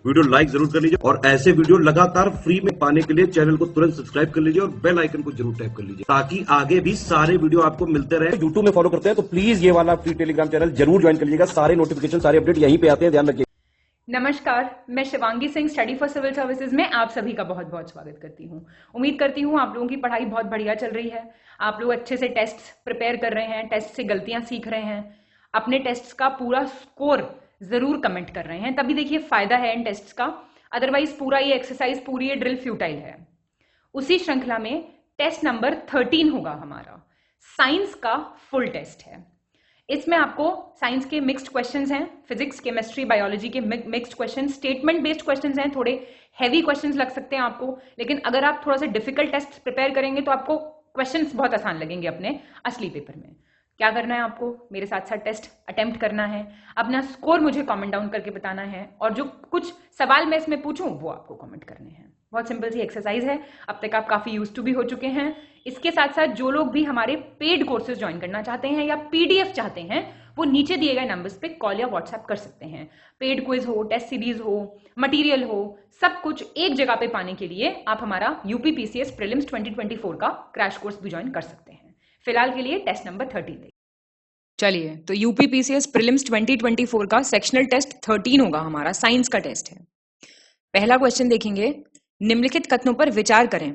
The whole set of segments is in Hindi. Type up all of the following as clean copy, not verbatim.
वीडियो लाइक जरूर कर लीजिए और ऐसे वीडियो लगातार फ्री में पाने के लिए चैनल को तुरंत सब्सक्राइब कर लीजिए और बेल आइकन को जरूर टैप कर लीजिए ताकि आगे भी सारे वीडियो आपको मिलते रहे। यूट्यूब में फॉलो करते हैं तो प्लीज ये वाला फ्री टेलीग्राम चैनल जरूर ज्वाइन कर लीजिएगा। सारे नोटिफिकेशन, सारे अपडेट यहीं पे आते हैं, ध्यान रखिए। नमस्कार, मैं Shivangi Singh study for civil services में आप सभी का बहुत बहुत स्वागत करती हूँ। उम्मीद करती हूँ आप लोगों की पढ़ाई बहुत बढ़िया चल रही है। आप लोग अच्छे से टेस्ट प्रिपेयर कर रहे हैं, टेस्ट से गलतियां सीख रहे हैं, अपने टेस्ट का पूरा स्कोर जरूर कमेंट कर रहे हैं, तभी देखिए फायदा है इन टेस्ट का। अदरवाइज पूरा ये एक्सरसाइज, पूरी ये ड्रिल फ्यूटाइल है। उसी श्रृंखला में टेस्ट नंबर 13 होगा हमारा, साइंस का फुल टेस्ट है। इसमें आपको साइंस के मिक्स्ड क्वेश्चंस हैं, फिजिक्स, केमिस्ट्री, बायोलॉजी के mixed questions, statement based questions हैं। थोड़े हैवी क्वेश्चंस लग सकते हैं आपको, लेकिन अगर आप थोड़ा सा डिफिकल्ट टेस्ट प्रिपेयर करेंगे तो आपको क्वेश्चंस बहुत आसान लगेंगे अपने असली पेपर में। क्या करना है आपको, मेरे साथ साथ टेस्ट अटेम्प्ट करना है, अपना स्कोर मुझे कमेंट डाउन करके बताना है, और जो कुछ सवाल मैं इसमें पूछूं वो आपको कमेंट करने हैं। बहुत सिंपल सी एक्सरसाइज है, अब तक आप काफी यूज टू भी हो चुके हैं। इसके साथ साथ जो लोग भी हमारे पेड कोर्सेज ज्वाइन करना चाहते हैं या पीडीएफ चाहते हैं, वो नीचे दिए गए नंबर्स पे कॉल या व्हाट्सएप कर सकते हैं। पेड क्विज हो, टेस्ट सीरीज हो, मटेरियल हो, सब कुछ एक जगह पे पाने के लिए आप हमारा यूपीपीसीएस प्रीलिम्स 2024 का क्रैश कोर्स भी ज्वाइन कर सकते हैं। फिलहाल के लिए टेस्ट नंबर 13 देखिए। चलिए, तो यूपीपीसीएस प्रीलिम्स 2024 का सेक्शनल टेस्ट 13 होगा हमारा, साइंस का टेस्ट है। पहला क्वेश्चन देखेंगे, निम्नलिखित कथनों पर विचार करें।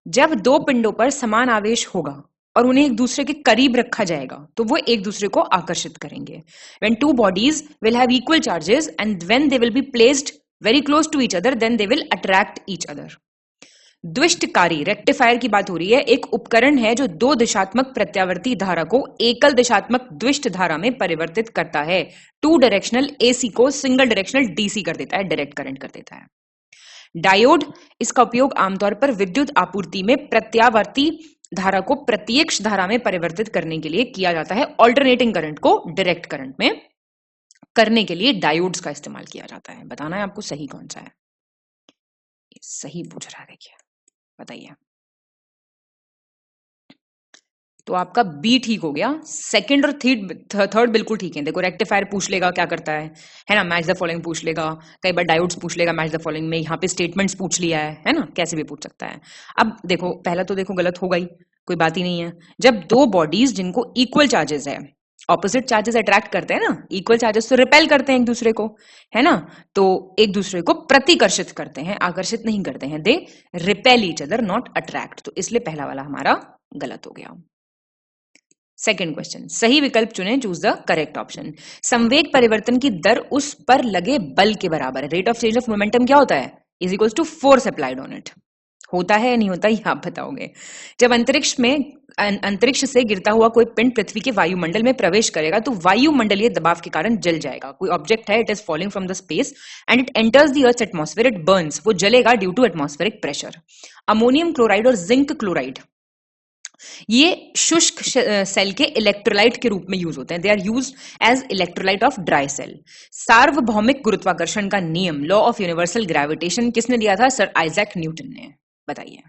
जब दो पिंडों पर समान आवेश होगा और उन्हें एक दूसरे के करीब रखा जाएगा तो वो एक दूसरे को आकर्षित करेंगे। When two bodies will have equal charges and when they will be placed very close to each other, then they will attract each other. द्विष्टकारी, रेक्टिफायर की बात हो रही है, एक उपकरण है जो दो दिशात्मक प्रत्यावर्ती धारा को एकल दिशात्मक द्विष्ट धारा में परिवर्तित करता है। टू डायरेक्शनल एसी को सिंगल डायरेक्शनल डीसी कर देता है, डायरेक्ट करंट कर देता है। डायोड, इसका उपयोग आमतौर पर विद्युत आपूर्ति में प्रत्यावर्ती धारा को प्रत्यक्ष धारा में परिवर्तित करने के लिए किया जाता है। ऑल्टरनेटिंग करंट को डायरेक्ट करंट में करने के लिए डायोड्स का इस्तेमाल किया जाता है। बताना है आपको सही कौन सा है। सही पूछ रहा है, देखिए बताइए। तो आपका बी ठीक हो गया, सेकंड और थर्ड बिल्कुल ठीक है। देखो, रेक्टिफायर पूछ लेगा क्या करता है ना, मैच द फॉलोइंग पूछ लेगा, कई बार डायोड्स पूछ लेगा मैच द फॉलोइंग में, यहाँ पे स्टेटमेंट्स पूछ लिया है ना, कैसे भी पूछ सकता है। अब देखो, पहला तो देखो गलत होगा ही, कोई बात ही नहीं है। जब दो बॉडीज जिनको इक्वल चार्जेस है, ऑपोजिट चार्जेस अट्रैक्ट करते हैं ना, इक्वल चार्जेस तो रिपेल करते हैं एक दूसरे को, है ना, तो एक दूसरे को प्रतिकर्षित करते हैं, आकर्षित नहीं करते हैं। They repel each other, not attract. तो इसलिए पहला वाला हमारा गलत हो गया। सेकेंड क्वेश्चन, सही विकल्प चुनें, चूज द करेक्ट ऑप्शन। संवेग परिवर्तन की दर उस पर लगे बल के बराबर है। Rate of change of momentum क्या होता है? Is equals to force applied on it. होता है या नहीं होता, ये आप बताओगे। जब अंतरिक्ष से गिरता हुआ कोई पिंड पृथ्वी के वायुमंडल में प्रवेश करेगा तो वायुमंडलीय दबाव के कारण जल जाएगा। कोई ऑब्जेक्ट है, it is falling from the space and it enters the earth atmosphere, it burns, वो जलेगा due to atmospheric pressure. Ammonium chloride और जिंक क्लोराइड ये शुष्क सेल के इलेक्ट्रोलाइट के रूप में यूज होते हैं। They are used as electrolyte of dry cell. सार्वभौमिक गुरुत्वाकर्षण का नियम, लॉ ऑफ यूनिवर्सल ग्रेविटेशन, किसने दिया था? सर आइजैक न्यूटन ने। बताइए,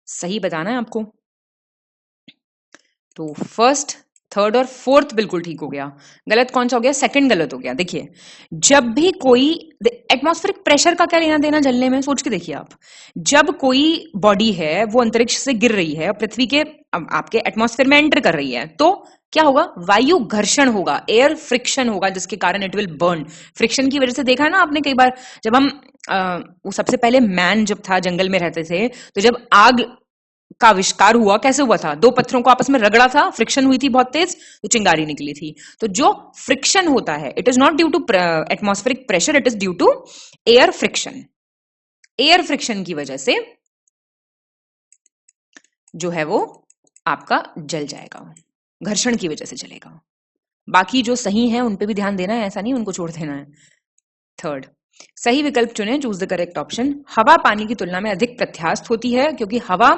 सही बताना है आपको। तो फर्स्ट, थर्ड और फोर्थ बिल्कुल ठीक हो गया। गलत कौन सा हो गया? सेकंड गलत हो गया। देखिए, जब भी कोई एटमॉस्फेरिक प्रेशर का क्या लेना देना जलने में, सोच के देखिए आप। जब कोई बॉडी है वो अंतरिक्ष से गिर रही है, पृथ्वी के आपके एटमॉस्फेयर में एंटर कर रही है, तो क्या होगा? वायु घर्षण होगा, एयर फ्रिक्शन होगा, जिसके कारण इट विल बर्न। फ्रिक्शन की वजह से देखा है ना आपने कई बार, जब हम वो सबसे पहले मैन जब था, जंगल में रहते थे, तो जब आग का आविष्कार हुआ, कैसे हुआ था? दो पत्थरों को आपस में रगड़ा था, फ्रिक्शन हुई थी बहुत तेज, तो चिंगारी निकली थी। तो जो फ्रिक्शन होता है, it is not due to atmospheric pressure, it is due to air friction. Air friction की वजह से जो है वो आपका जल जाएगा, घर्षण की वजह से जलेगा। बाकी जो सही है उन पे भी ध्यान देना है, ऐसा नहीं उनको छोड़ देना है। थर्ड, सही विकल्प चुनें, चूज द करेक्ट ऑप्शन। हवा पानी की तुलना में अधिक प्रत्यास्थ होती है, क्योंकि हवा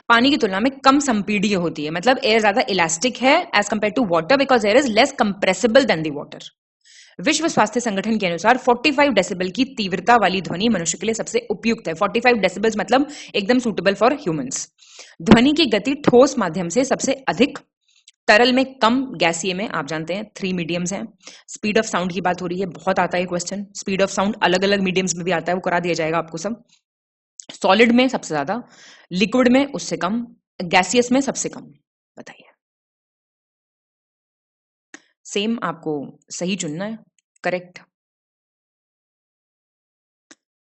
पानी की तुलना में कम संपीडीय होती है। मतलब एयर ज्यादा इलास्टिक है as compare to water, because air is less compressible than the water. विश्व स्वास्थ्य संगठन के अनुसार 45 डेसिबल की तीव्रता वाली ध्वनि मनुष्य के लिए सबसे उपयुक्त है। 45 डेसिबल्स मतलब एकदम सूटेबल फॉर ह्यूमंस। ध्वनि की गति ठोस माध्यम से सबसे अधिक तरल में कम, गैसीय में आप जानते हैं 3 मीडियम्स हैं। स्पीड ऑफ साउंड की बात हो रही है, बहुत आता है क्वेश्चन। स्पीड ऑफ साउंड अलग अलग मीडियम्स में भी आता है, वो करा दिया जाएगा आपको सब। सॉलिड में सबसे ज्यादा, लिक्विड में उससे कम, गैसियस में सबसे कम। बताइए, सेम आपको सही चुनना है, करेक्ट।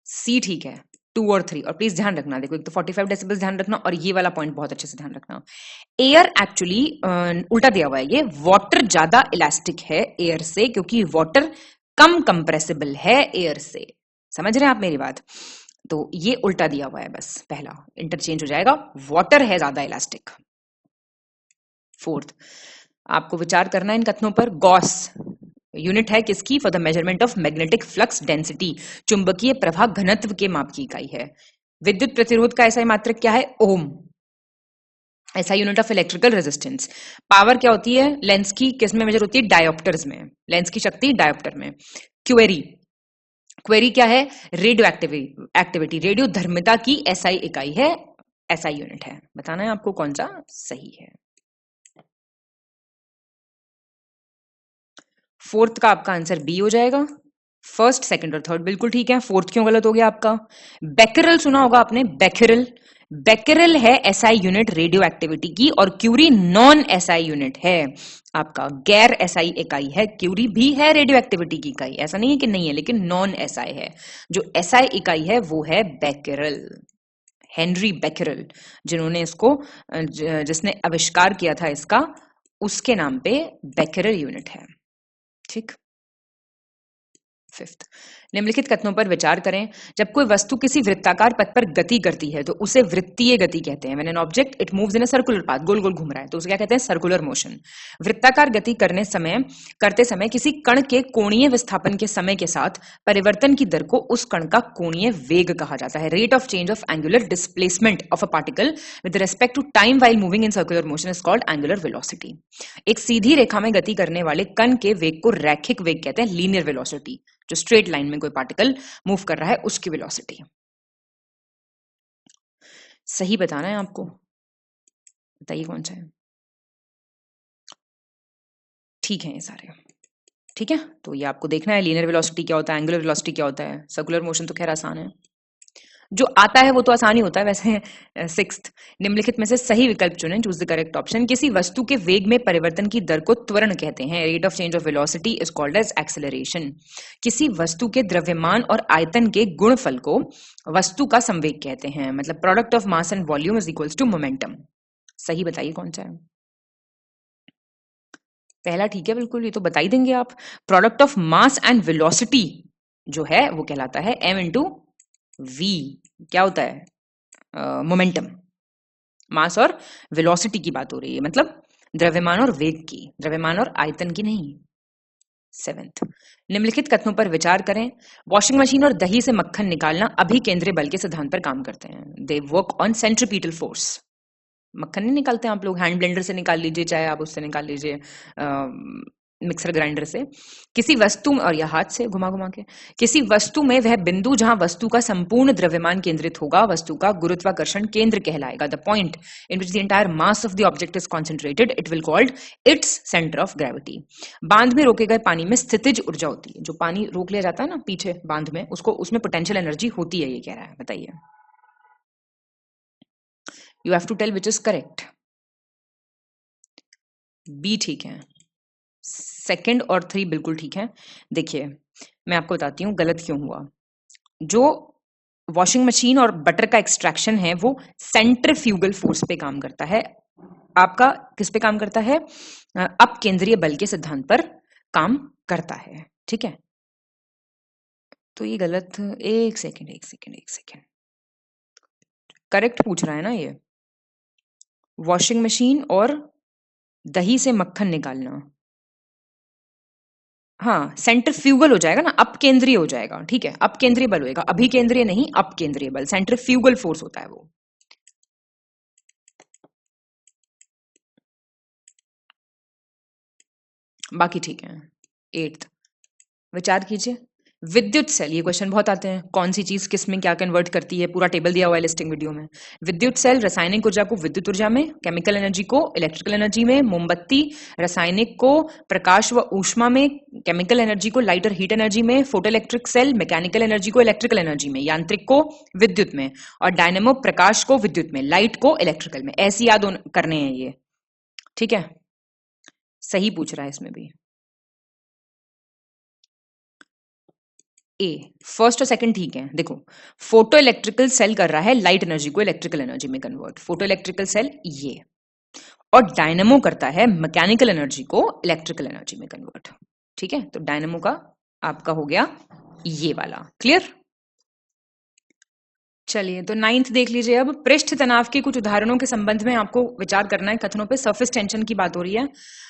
सी ठीक है, 2 और 3। और प्लीज ध्यान रखना, देखो एक तो 45 डेसिबल्स ध्यान रखना, और ये वाला पॉइंट बहुत अच्छे से ध्यान रखना। एयर एक्चुअली उल्टा दिया हुआ है, ये वाटर ज्यादा इलास्टिक है एयर से, क्योंकि वाटर कम कंप्रेसिबल है एयर से। समझ रहे हैं आप मेरी बात? तो ये उल्टा दिया हुआ है, बस पहला इंटरचेंज हो जाएगा, वाटर है ज्यादा इलास्टिक। फोर्थ, आपको विचार करना है इन कथनों पर। गॉस यूनिट है किसकी? For the measurement of magnetic flux density, चुंबकीय प्रवाह घनत्व के माप की इकाई है। विद्युत प्रतिरोध का ऐसा मात्रक क्या है? ओम। ऐसा unit of electrical resistance. Power क्या होती है लेंस की? किस में मेजर होती है? डायोप्टर्स में। लेंस की शक्ति डायोप्टर में। क्वेरी, क्वेरी क्या है? रेडियो एक्टिविटी, रेडियो धर्मिता की एसआई इकाई है, एसआई यूनिट है। बताना है आपको कौन सा सही है। फोर्थ का आपका आंसर बी हो जाएगा। फर्स्ट, सेकंड और थर्ड बिल्कुल ठीक है। फोर्थ क्यों गलत हो गया आपका? बेक्यूरेल सुना होगा आपने, बेक्यूरेल। बेक्यूरेल है एसआई यूनिट रेडियो एक्टिविटी की, और क्यूरी नॉन एसआई यूनिट है आपका, गैर एसआई इकाई है। क्यूरी भी है रेडियो एक्टिविटी की इकाई, ऐसा नहीं है कि नहीं है, लेकिन नॉन एसआई है। जो एसआई इकाई है वो है बेक्यूरेल, हेनरी बेक्यूरेल, जिन्होंने इसको जिसने आविष्कार किया था इसका, उसके नाम पे बेक्यूरेल यूनिट है। ठीक। फिफ्थ, निम्नलिखित कथनों पर विचार करें। जब कोई वस्तु किसी वृत्ताकार पथ पर गति करती है तो उसे वृत्तीय गति कहते हैं। When an object it moves in a circular path, गोल गोल घूम रहा है तो उसे क्या कहते हैं? Circular motion. वृत्ताकार गति करते समय किसी कण के कोणीय विस्थापन के समय के साथ परिवर्तन की दर को उस कण का कोणीय वेग कहा जाता है। Rate of change of angular displacement of a particle with respect to time while moving in circular motion is called angular velocity. एक सीधी रेखा में गति करने वाले कण के वेग को रैखिक वेग कहते हैं, लीनियर वेलोसिटी। जो स्ट्रेट लाइन में कोई पार्टिकल मूव कर रहा है उसकी वेलोसिटी। सही बताना है आपको, बताइए कौन सा है। ठीक है ये सारे, ठीक है। तो ये आपको देखना है लीनियर वेलोसिटी क्या होता है, एंगुलर वेलोसिटी क्या होता है। सर्कुलर मोशन तो खैर आसान है, जो आता है वो तो आसान ही होता है वैसे। सिक्स्थ, निम्नलिखित में से सही विकल्प चुनें, चूज द करेक्ट ऑप्शन। किसी वस्तु के वेग में परिवर्तन की दर को त्वरण कहते हैं। Rate of change of velocity is called as acceleration. किसी वस्तु के द्रव्यमान और आयतन के गुणफल को वस्तु का संवेग कहते हैं, मतलब product of mass and volume is equals to momentum. सही बताइए कौन सा है। पहला ठीक है बिल्कुल, ये तो बता ही देंगे आप। Product of mass and velocity जो है वो कहलाता है m इंटू वी। क्या होता है? मोमेंटम। मास और वेलोसिटी की बात हो रही है, मतलब द्रव्यमान और वेग की, द्रव्यमान और आयतन की नहीं। सेवेंथ, निम्नलिखित कथनों पर विचार करें। वॉशिंग मशीन और दही से मक्खन निकालना अभिकेंद्रीय बल के सिद्धांत पर काम करते हैं। They work on centripetal force. मक्खन नहीं निकालते आप लोग, हैंड ब्लेंडर से निकाल लीजिए, चाहे आप उससे निकाल लीजिए, मिक्सर ग्राइंडर से। किसी वस्तु में, और या हाथ से घुमा घुमा के, किसी वस्तु में वह बिंदु जहां वस्तु का संपूर्ण द्रव्यमान केंद्रित होगा वस्तु का गुरुत्वाकर्षण केंद्र कहलाएगा। The point in which the entire mass of the object is concentrated it will called its centre of gravity. बांध में रोके गए पानी में स्थितिज ऊर्जा होती है। जो पानी रोक लिया जाता है ना पीछे बांध में, उसको, उसमें पोटेंशियल एनर्जी होती है, ये कह रहा है। बताइए, you have to tell which is correct. B ठीक है, सेकंड और 3 बिल्कुल ठीक है। देखिए मैं आपको बताती हूँ गलत क्यों हुआ। जो वॉशिंग मशीन और बटर का एक्सट्रैक्शन है वो सेंट्रीफ्यूगल फोर्स पे काम करता है। आपका किस पे काम करता है? अपकेंद्रीय बल के सिद्धांत पर काम करता है। ठीक है, तो ये गलत। एक सेकेंड, करेक्ट पूछ रहा है ना ये। वॉशिंग मशीन और दही से मक्खन निकालना, हाँ सेंट्रीफ्यूगल हो जाएगा ना, अपकेंद्रीय हो जाएगा। ठीक है, अपकेंद्रीय बल होएगा, अभिकेंद्रीय नहीं, अपकेंद्रीय बल, सेंट्रीफ्यूगल फोर्स होता है वो। बाकी ठीक है। 8th, विचार कीजिए। विद्युत सेल, ये क्वेश्चन बहुत आते हैं, कौन सी चीज किस में क्या कन्वर्ट करती है, पूरा टेबल दिया हुआ है लिस्टिंग वीडियो में। विद्युत सेल रासायनिक ऊर्जा को विद्युत ऊर्जा में, केमिकल एनर्जी को इलेक्ट्रिकल एनर्जी में, मोमबत्ती रासायनिक को प्रकाश व ऊष्मा में, केमिकल एनर्जी को लाइट और हीट एनर्जी में, photo electric cell mechanical energy को इलेक्ट्रिकल एनर्जी में, यांत्रिक को विद्युत में, और डायनेमो प्रकाश को विद्युत में, लाइट को इलेक्ट्रिकल में। ऐसे याद करने हैं ये, ठीक है। सही पूछ रहा है इसमें भी। ए, फर्स्ट और सेकंड ठीक है। देखो, फोटो इलेक्ट्रिकल सेल कर रहा है लाइट एनर्जी को इलेक्ट्रिकल एनर्जी में कन्वर्ट, फोटो इलेक्ट्रिकल सेल ये, और डायनेमो करता है मैकेनिकल एनर्जी को इलेक्ट्रिकल एनर्जी में कन्वर्ट, ठीक है। तो डायनेमो का आपका हो गया ये वाला, क्लियर। चलिए, तो 9th देख लीजिए अब। पृष्ठ तनाव के कुछ उदाहरणों के संबंध में आपको विचार करना है। कथनों पे सरफेस टेंशन की बात हो रही है।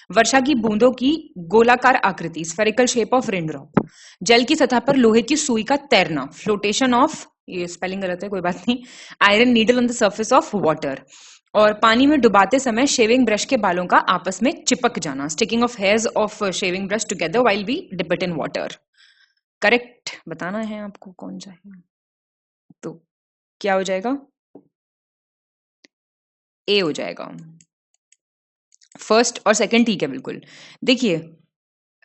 वर्षा की बूंदों की गोलाकार आकृति, स्फेरिकल शेप ऑफ रेनड्रॉप, जल की सतह पर लोहे की सुई का तैरना, फ्लोटेशन ऑफ, ये स्पेलिंग गलत है कोई बात नहीं, iron needle on the surface of water, और पानी में डुबाते समय शेविंग ब्रश के बालों का आपस में चिपक जाना, sticking of hairs of shaving brush together while we dip it in water. Correct बताना है आपको कौन चाहिए, तो क्या हो जाएगा, ए हो जाएगा। फर्स्ट और सेकंड ठीक है बिल्कुल। देखिए,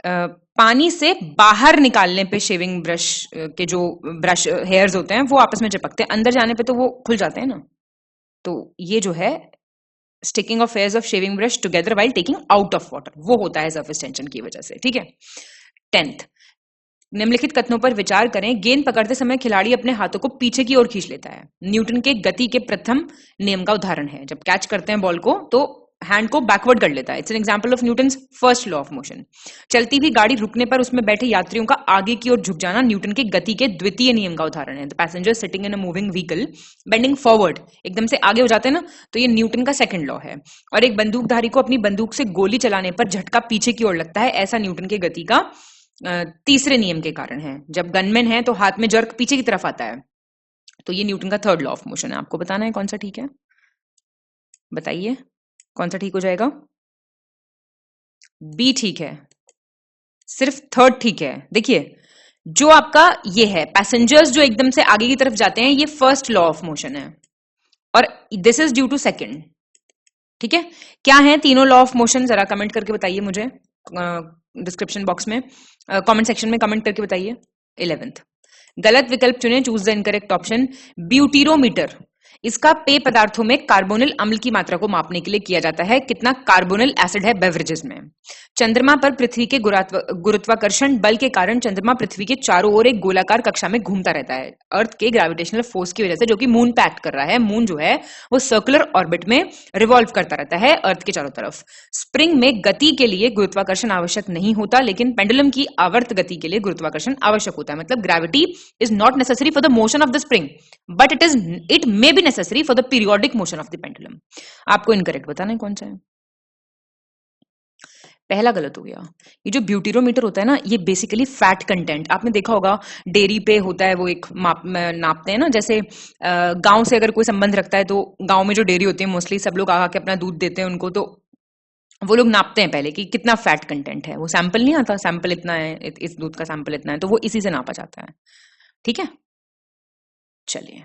पानी से बाहर निकालने पे शेविंग ब्रश के जो ब्रश हेयर्स होते हैं वो आपस में चिपकते हैं, अंदर जाने पे तो वो खुल जाते हैं ना। तो ये जो है sticking of hairs of shaving brush together while taking out of water, वो होता है सरफेस टेंशन की वजह से, ठीक है। 10th, निम्नलिखित कथनों पर विचार करें। गेंद पकड़ते समय खिलाड़ी अपने हाथों को पीछे की ओर खींच लेता है। न्यूटन के गति के प्रथम नियम का उदाहरण है। जब कैच करते हैं बॉल को तो हैंड को बैकवर्ड कर लेता है। It's an example of Newton's first law of motion. चलती हुई गाड़ी रुकने पर उसमें बैठे यात्रियों का आगे की ओर झुक जाना न्यूटन के गति के द्वितीय नियम का उदाहरण है। The passenger sitting in a moving vehicle bending forward, एकदम से आगे हो जाते हैं ना, तो ये न्यूटन का सेकंड लॉ है। और एक बंदूकधारी को अपनी बंदूक से गोली चलाने पर झटका पीछे की ओर लगता है, ऐसा न्यूटन के गति का तीसरे नियम के कारण है। जब गनमैन है तो हाथ में जर्क पीछे की तरफ आता है, तो ये न्यूटन का थर्ड लॉ ऑफ मोशन है। आपको बताना है कौन सा ठीक है, बताइए कौन सा ठीक हो जाएगा। बी ठीक है, सिर्फ थर्ड ठीक है। देखिए, जो आपका ये है पैसेंजर्स जो एकदम से आगे की तरफ जाते हैं, ये फर्स्ट लॉ ऑफ मोशन है, और this is due to second, ठीक है। क्या है तीनों लॉ ऑफ मोशन, जरा कमेंट करके बताइए मुझे, डिस्क्रिप्शन बॉक्स में, कमेंट सेक्शन में कमेंट करके बताइए। 11th, गलत विकल्प चुने, choose the incorrect option. Butyrometer, इसका पेय पदार्थों में कार्बोनिल अम्ल की मात्रा को मापने के लिए किया जाता है। कितना कार्बोनिल एसिड है बेवरेजेस में। चंद्रमा पर पृथ्वी के गुरुत्वाकर्षण बल के कारण चंद्रमा पृथ्वी के चारों ओर एक गोलाकार कक्षा में घूमता रहता है, अर्थ के ग्रेविटेशनल फोर्स की वजह से, जो कि मून पे एक्ट कर रहा है। मून जो है वो सर्कुलर ऑर्बिट में रिवॉल्व करता रहता है अर्थ के चारों तरफ। स्प्रिंग में गति के लिए गुरुत्वाकर्षण आवश्यक नहीं होता, लेकिन पेंडुलम की आवर्त गति के लिए गुरुत्वाकर्षण आवश्यक होता है। मतलब gravity is not necessary for the motion of the spring, but it may be necessary for the periodic motion of the pendulum. आपको इनकरेक्ट बताना है कौन सा है। पहला गलत हो गया। ये जो ब्यूटीरोमीटर होता है ना, ये बेसिकली फैट कंटेंट, आपने देखा होगा डेयरी पे होता है, वो एक नापते हैं ना। जैसे गांव से अगर कोई संबंध रखता है तो गांव में जो डेयरी होती है मोस्टली सब लोग आके अपना दूध देते हैं उनको, तो वो लोग नापते हैं पहले कि कितना फैट कंटेंट है। वो सैंपल नहीं आता, सैंपल इतना है, इस दूध का सैंपल इतना है, तो वो इसी से नापा जाता है, ठीक है। चलिए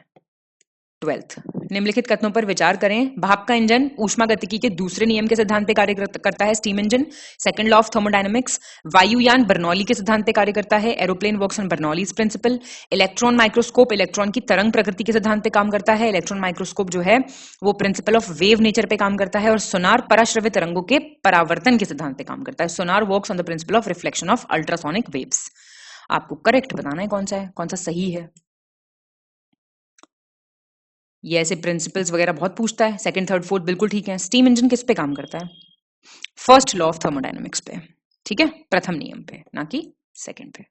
12th, निम्नलिखित कथनों पर विचार करें। भाप का इंजन ऊष्मागतिकी के दूसरे नियम के सिद्धांत पे कार्य करता है, steam engine. Second law of thermodynamics, वायुयान बर्नौली के सिद्धांत पे कार्य करता है, aeroplane works on Bernoulli's principle. Electron microscope electron की तरंग प्रकृति के सिद्धांत पे काम करता है, इलेक्ट्रॉन माइक्रोस्कोप जो है वो प्रिंसिपल ऑफ वेव नेचर पे काम करता है। और सोनार पराश्रव्य तरंगों के परावर्तन के सिद्धांत पे काम करता है, sonar works on the principle of reflection of ultrasonic waves. आपको करेक्ट बताना है कौन सा है, कौन सा सही है। ये ऐसे प्रिंसिपल्स वगैरह बहुत पूछता है, सेकंड थर्ड फोर्थ बिल्कुल ठीक है। स्टीम इंजन किस पे काम करता है, फर्स्ट लॉ ऑफ थर्मोडायनेमिक्स पे, ठीक है, प्रथम नियम पे, ना कि सेकंड पे।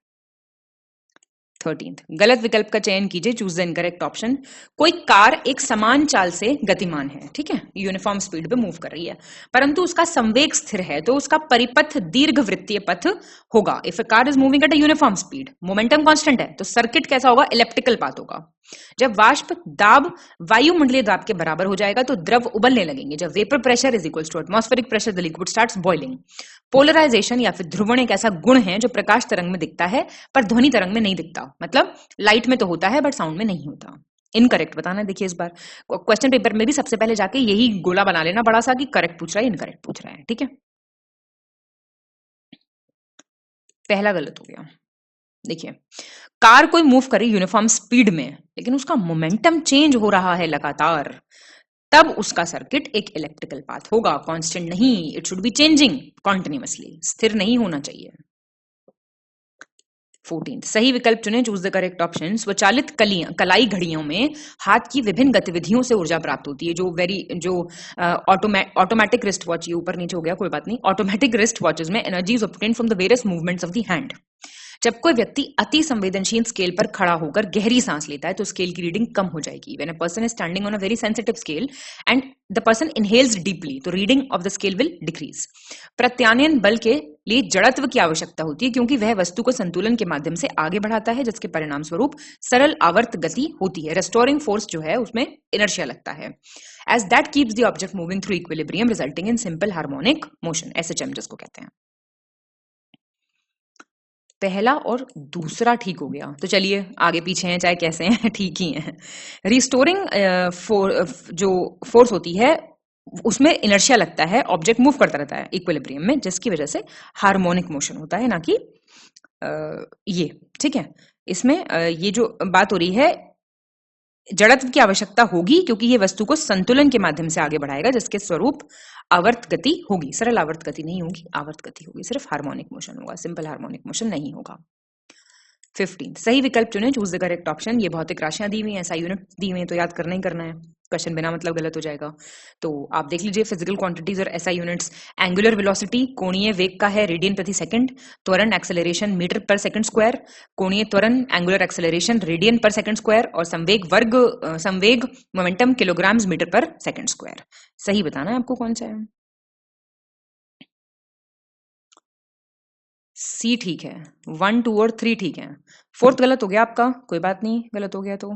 13th, गलत विकल्प का चयन कीजिए, चूज द इनकरेक्ट ऑप्शन। कोई कार एक समान चाल से गतिमान है, ठीक है, यूनिफॉर्म स्पीड पे मूव कर रही है, परंतु उसका संवेग स्थिर है, तो उसका परिपथ दीर्घवृत्तीय पथ होगा। If a car is moving at a uniform speed, momentum constant है, तो सर्किट कैसा होगा, इलेप्टिकल पाथ होगा। जब वाष्प दाब वायुमंडलीय दाब के बराबर हो जाएगा तो द्रव उबलने लगेंगे। जब vapour pressure is equals to atmospheric pressure the liquid starts boiling. Polarisation या फिर ध्रुवण एक ऐसा गुण है जो प्रकाश तरंग में दिखता है पर ध्वनि तरंग में नहीं दिखता। मतलब लाइट में तो होता है बट साउंड में नहीं होता। इनकरेक्ट बताना है। देखिए इस बार क्वेश्चन पेपर में भी सबसे पहले जाके यही गोला बना लेना बड़ा सा कि करेक्ट पूछ रहा है इनकरेक्ट पूछ रहा है। ठीक है, पहला गलत हो गया। देखिए कार कोई मूव करे यूनिफॉर्म स्पीड में लेकिन उसका मोमेंटम चेंज हो रहा है लगातार, तब उसका सर्किट एक इलेक्ट्रिकल पाथ होगा, कांस्टेंट नहीं। It should be changing continuously, स्थिर नहीं होना चाहिए। 14 सही विकल्प चुने, चूज द करेक्ट ऑप्शन। स्वचालित कलाई घड़ियों में हाथ की विभिन्न गतिविधियों से ऊर्जा प्राप्त होती है। जो ऑटोमेटिक रिस्ट वॉच, ये ऊपर नीचे हो गया कोई बात नहीं। ऑटोमेटिक रिस्ट वॉचेस में energy is obtained from the various movements of the hand. जब कोई व्यक्ति अति संवेदनशील स्केल पर खड़ा होकर गहरी सांस लेता है तो स्केल की रीडिंग कम हो जाएगी। When a person is standing on a very sensitive scale and the person inhales deeply तो reading of the scale will decrease. प्रत्यानयन बल के लिए जड़त्व की आवश्यकता होती है क्योंकि वह वस्तु को संतुलन के माध्यम से आगे बढ़ाता है जिसके परिणाम स्वरूप सरल आवर्त गति होती है। रेस्टोरिंग फोर्स जो है उसमें इनर्शिया लगता है। As that keeps the object moving through equilibrium resulting in simple harmonic motion, SHM जिसको कहते हैं। पहला और दूसरा ठीक हो गया। तो चलिए आगे पीछे हैं चाहे कैसे हैं ठीक ही हैं। रिस्टोरिंग जो फोर्स होती है उसमें इनर्शिया लगता है, ऑब्जेक्ट मूव करता रहता है इक्विलिब्रियम में जिसकी वजह से हार्मोनिक मोशन होता है, ना कि ये। ठीक है, इसमें ये जो बात हो रही है जड़त्व की आवश्यकता होगी क्योंकि ये वस्तु को संतुलन के माध्यम से आगे बढ़ाएगा जिसके स्वरूप आवर्त गति होगी। सरल आवर्त गति नहीं होगी, आवर्त गति होगी, सिर्फ हार्मोनिक मोशन होगा, सिंपल हार्मोनिक मोशन नहीं होगा। 15 सही विकल्प चुने, चूज द करेक्ट ऑप्शन। ये भौतिक राशियां दी हुई हैं, ऐसा यूनिट दी हुई है तो याद करना ही करना है, क्वेश्चन बिना मतलब गलत हो जाएगा। तो आप देख लीजिए फिजिकल क्वांटिटीज और एसआई यूनिट्स। एंगुलर वेलोसिटी कोणीय वेग का है रेडियन प्रति सेकंड, त्वरण एक्सेलरेशन मीटर पर सेकंड स्क्वायर, कोणीय त्वरण एंगुलर एक्सेलरेशन रेडियन पर सेकंड स्क्वायर और संवेग मोमेंटम किलोग्राम्स मीटर पर सेकंड स्क्वायर। सही बताना है आपको कौन सा है। सी ठीक है, 1, 2 और 3 ठीक है, 4th गलत हो गया आपका, कोई बात नहीं गलत हो गया तो।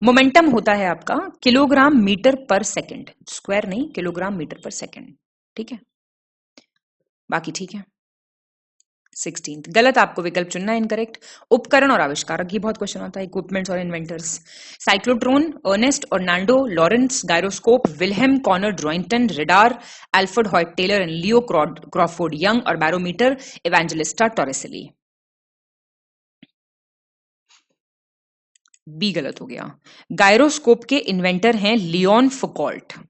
मोमेंटम होता है आपका किलोग्राम मीटर पर सेकंड, स्क्वायर नहीं, किलोग्राम मीटर पर सेकंड। ठीक है, बाकी ठीक है। 16 गलत, आपको विकल्प चुनना है इनकरेक्ट। उपकरण और आविष्कारक, ये बहुत क्वेश्चन आता है, इक्विपमेंट्स और इन्वेंटर्स। साइक्लोट्रॉन, अर्नेस्ट और नांडो लॉरेंस, गायरोस्कोप, विल्हेम कॉनर ड्रॉइंटन, radar, Alfred Hoyt Taylor and Leo Crawford Young और बैरोमीटर इवेंजेलिस्टा टॉरेसिली। बी गलत हो गया। गायरोस्कोप के इन्वेंटर हैं लियोन फुकॉल्ट।